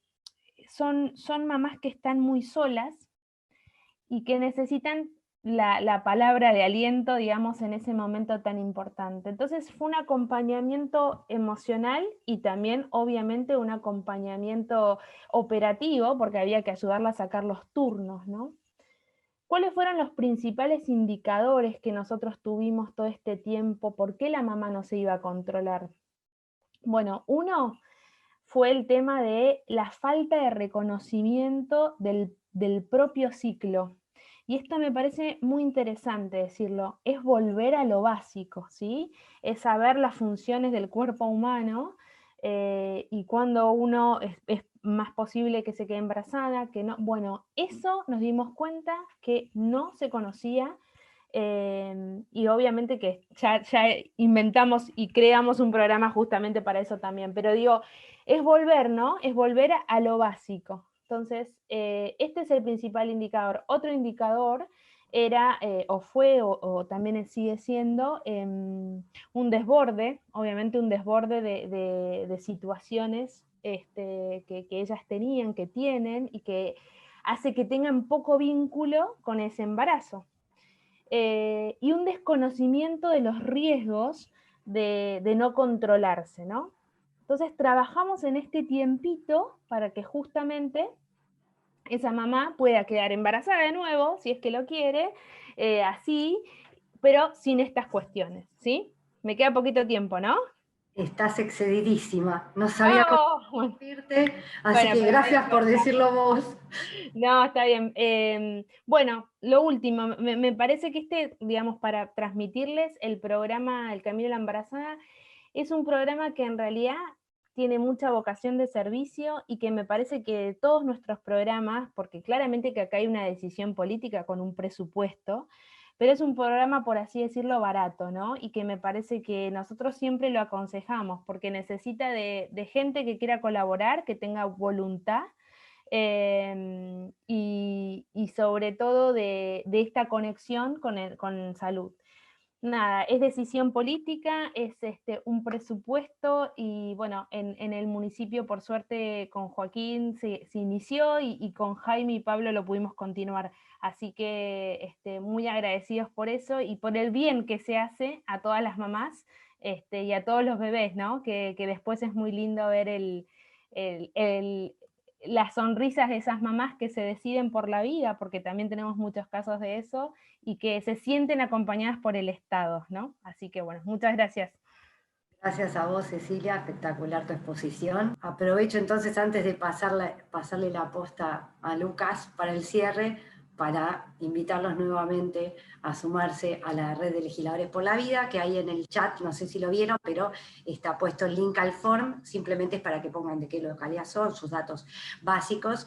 son mamás que están muy solas y que necesitan la palabra de aliento, digamos, en ese momento tan importante. Entonces fue un acompañamiento emocional y también, obviamente, un acompañamiento operativo, porque había que ayudarla a sacar los turnos, ¿no? ¿Cuáles fueron los principales indicadores que nosotros tuvimos todo este tiempo? ¿Por qué la mamá no se iba a controlar? Bueno, uno fue el tema de la falta de reconocimiento del propio ciclo. Y esto me parece muy interesante decirlo, es volver a lo básico, ¿sí? Es saber las funciones del cuerpo humano y cuando uno es más posible que se quede embarazada, que no. Bueno, eso nos dimos cuenta que no se conocía y obviamente que ya inventamos y creamos un programa justamente para eso también, pero digo, es volver, ¿no? Es volver a lo básico. Entonces, este es el principal indicador. Otro indicador era, o también sigue siendo, un desborde, obviamente un desborde de situaciones que ellas tenían, que tienen, y que hace que tengan poco vínculo con ese embarazo. Y un desconocimiento de los riesgos de no controlarse, ¿no? Entonces trabajamos en este tiempito para que justamente esa mamá pueda quedar embarazada de nuevo, si es que lo quiere, así, pero sin estas cuestiones, ¿sí? Me queda poquito tiempo, ¿no? Estás excedidísima, no sabía cómo decirte, así Bueno, que gracias por decirlo vos. No, está bien. Bueno, lo último, me parece que digamos, para transmitirles el programa El Camino de la Embarazada, es un programa que en realidad tiene mucha vocación de servicio y que me parece que todos nuestros programas, porque claramente que acá hay una decisión política con un presupuesto, pero es un programa, por así decirlo, barato, ¿no? Y que me parece que nosotros siempre lo aconsejamos, porque necesita de gente que quiera colaborar, que tenga voluntad, y sobre todo de esta conexión con salud. Nada, es decisión política, es un presupuesto y bueno, en el municipio por suerte con Joaquín se inició y con Jaime y Pablo lo pudimos continuar. Así que muy agradecidos por eso y por el bien que se hace a todas las mamás y a todos los bebés, ¿no? Que después es muy lindo ver las sonrisas de esas mamás que se deciden por la vida, porque también tenemos muchos casos de eso, y que se sienten acompañadas por el Estado, ¿no? Así que bueno, muchas gracias. Gracias a vos, Cecilia, espectacular tu exposición. Aprovecho entonces, antes de pasarle la posta a Lucas para el cierre, para invitarlos nuevamente a sumarse a la red de Legisladores por la Vida, que hay en el chat, no sé si lo vieron, pero está puesto el link al form, simplemente es para que pongan de qué localidad son, sus datos básicos,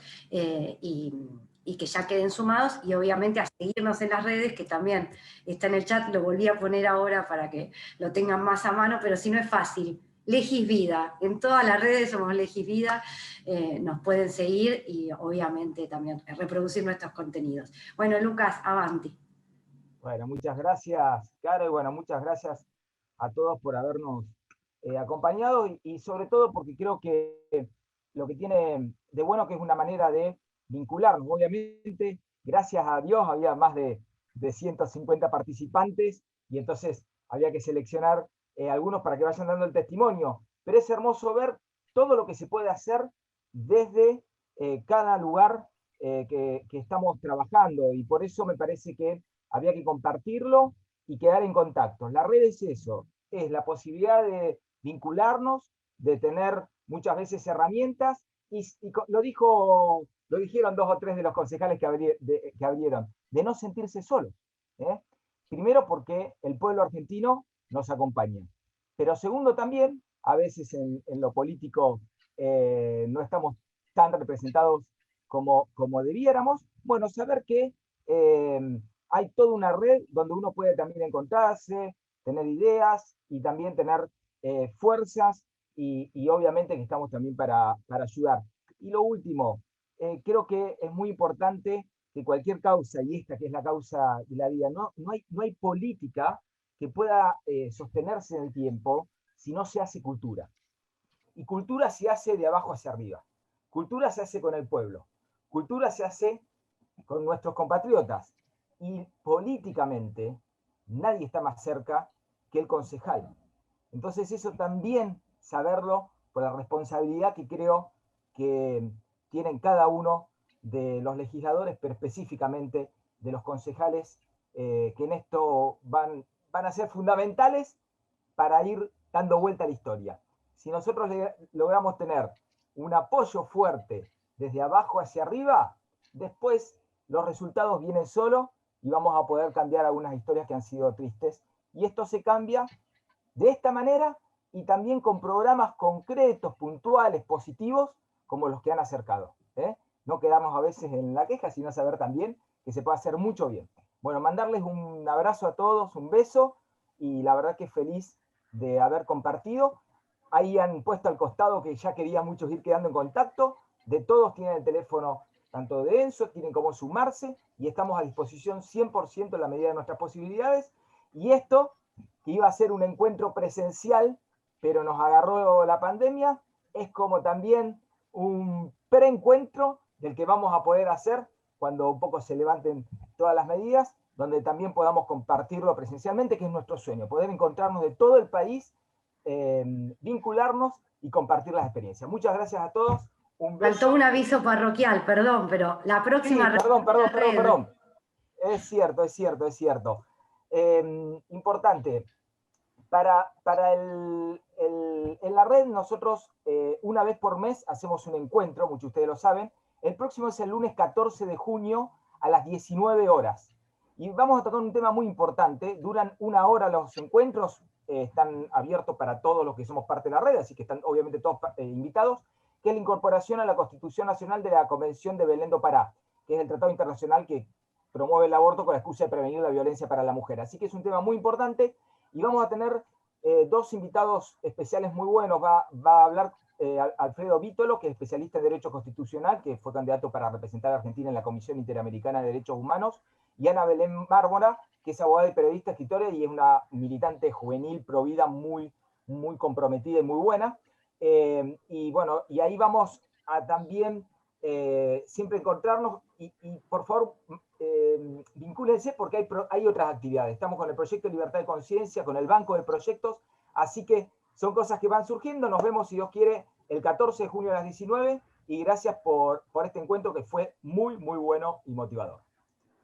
y que ya queden sumados, y obviamente a seguirnos en las redes, que también está en el chat, lo volví a poner ahora para que lo tengan más a mano, pero si no es fácil, Legisvida, en todas las redes somos Legisvida, nos pueden seguir y obviamente también reproducir nuestros contenidos. Bueno, Lucas, avanti. Bueno, muchas gracias, Caro, y bueno, muchas gracias a todos por habernos acompañado y sobre todo porque creo que lo que tiene de bueno que es una manera de vincularnos. Obviamente, gracias a Dios, había más de 150 participantes y entonces había que seleccionar algunos para que vayan dando el testimonio. Pero es hermoso ver todo lo que se puede hacer desde cada lugar que estamos trabajando, y por eso me parece que había que compartirlo y quedar en contacto. La red es eso, es la posibilidad de vincularnos, de tener muchas veces herramientas, y lo dijeron 2 o 3 de los concejales que abrieron, de no sentirse solos. Primero porque el pueblo argentino nos acompaña, pero segundo también, a veces en lo político no estamos tan representados como debiéramos. Bueno, saber que hay toda una red donde uno puede también encontrarse, tener ideas y también tener fuerzas, y obviamente que estamos también para ayudar. Y lo último, creo que es muy importante que cualquier causa, y esta que es la causa de la vida, no hay política que pueda sostenerse en el tiempo si no se hace cultura. Y cultura se hace de abajo hacia arriba. Cultura se hace con el pueblo. Cultura se hace con nuestros compatriotas. Y políticamente nadie está más cerca que el concejal. Entonces eso también saberlo por la responsabilidad que creo que tienen cada uno de los legisladores, pero específicamente de los concejales, que en esto van a ser fundamentales para ir dando vuelta a la historia. Si nosotros logramos tener un apoyo fuerte desde abajo hacia arriba, después los resultados vienen solos y vamos a poder cambiar algunas historias que han sido tristes. Y esto se cambia de esta manera y también con programas concretos, puntuales, positivos, como los que han acercado. No quedarnos a veces en la queja, sino saber también que se puede hacer mucho bien. Bueno, mandarles un abrazo a todos, un beso, y la verdad que feliz de haber compartido. Ahí han puesto al costado que ya querían muchos ir quedando en contacto. De todos tienen el teléfono, tanto de Enzo, tienen cómo sumarse, y estamos a disposición 100% en la medida de nuestras posibilidades. Y esto, que iba a ser un encuentro presencial, pero nos agarró la pandemia, es como también un preencuentro del que vamos a poder hacer cuando un poco se levanten todas las medidas, donde también podamos compartirlo presencialmente, que es nuestro sueño, poder encontrarnos de todo el país, vincularnos y compartir las experiencias. Muchas gracias a todos. Un beso. Faltó un aviso parroquial, perdón, pero la próxima... Sí, perdón. Es cierto. Importante. En la red nosotros una vez por mes hacemos un encuentro, muchos de ustedes lo saben. El próximo es el lunes 14 de junio a las 19 horas. Y vamos a tocar un tema muy importante. Duran 1 hora los encuentros, están abiertos para todos los que somos parte de la red, así que están obviamente todos invitados, que es la incorporación a la Constitución Nacional de la Convención de Belén do Pará, que es el tratado internacional que promueve el aborto con la excusa de prevenir la violencia para la mujer. Así que es un tema muy importante y vamos a tener 2 invitados especiales muy buenos. Va a hablar Alfredo Vítolo, que es especialista en Derecho Constitucional, que fue candidato para representar a Argentina en la Comisión Interamericana de Derechos Humanos, y Ana Belén Mármora, que es abogada y periodista, escritora, y es una militante juvenil provida muy comprometida y muy buena. Y bueno, y ahí vamos a también siempre encontrarnos, y por favor, vincúlense porque hay otras actividades. Estamos con el proyecto Libertad de Conciencia, con el Banco de Proyectos, así que son cosas que van surgiendo. Nos vemos, si Dios quiere, el 14 de junio a las 19, y gracias por este encuentro que fue muy bueno y motivador.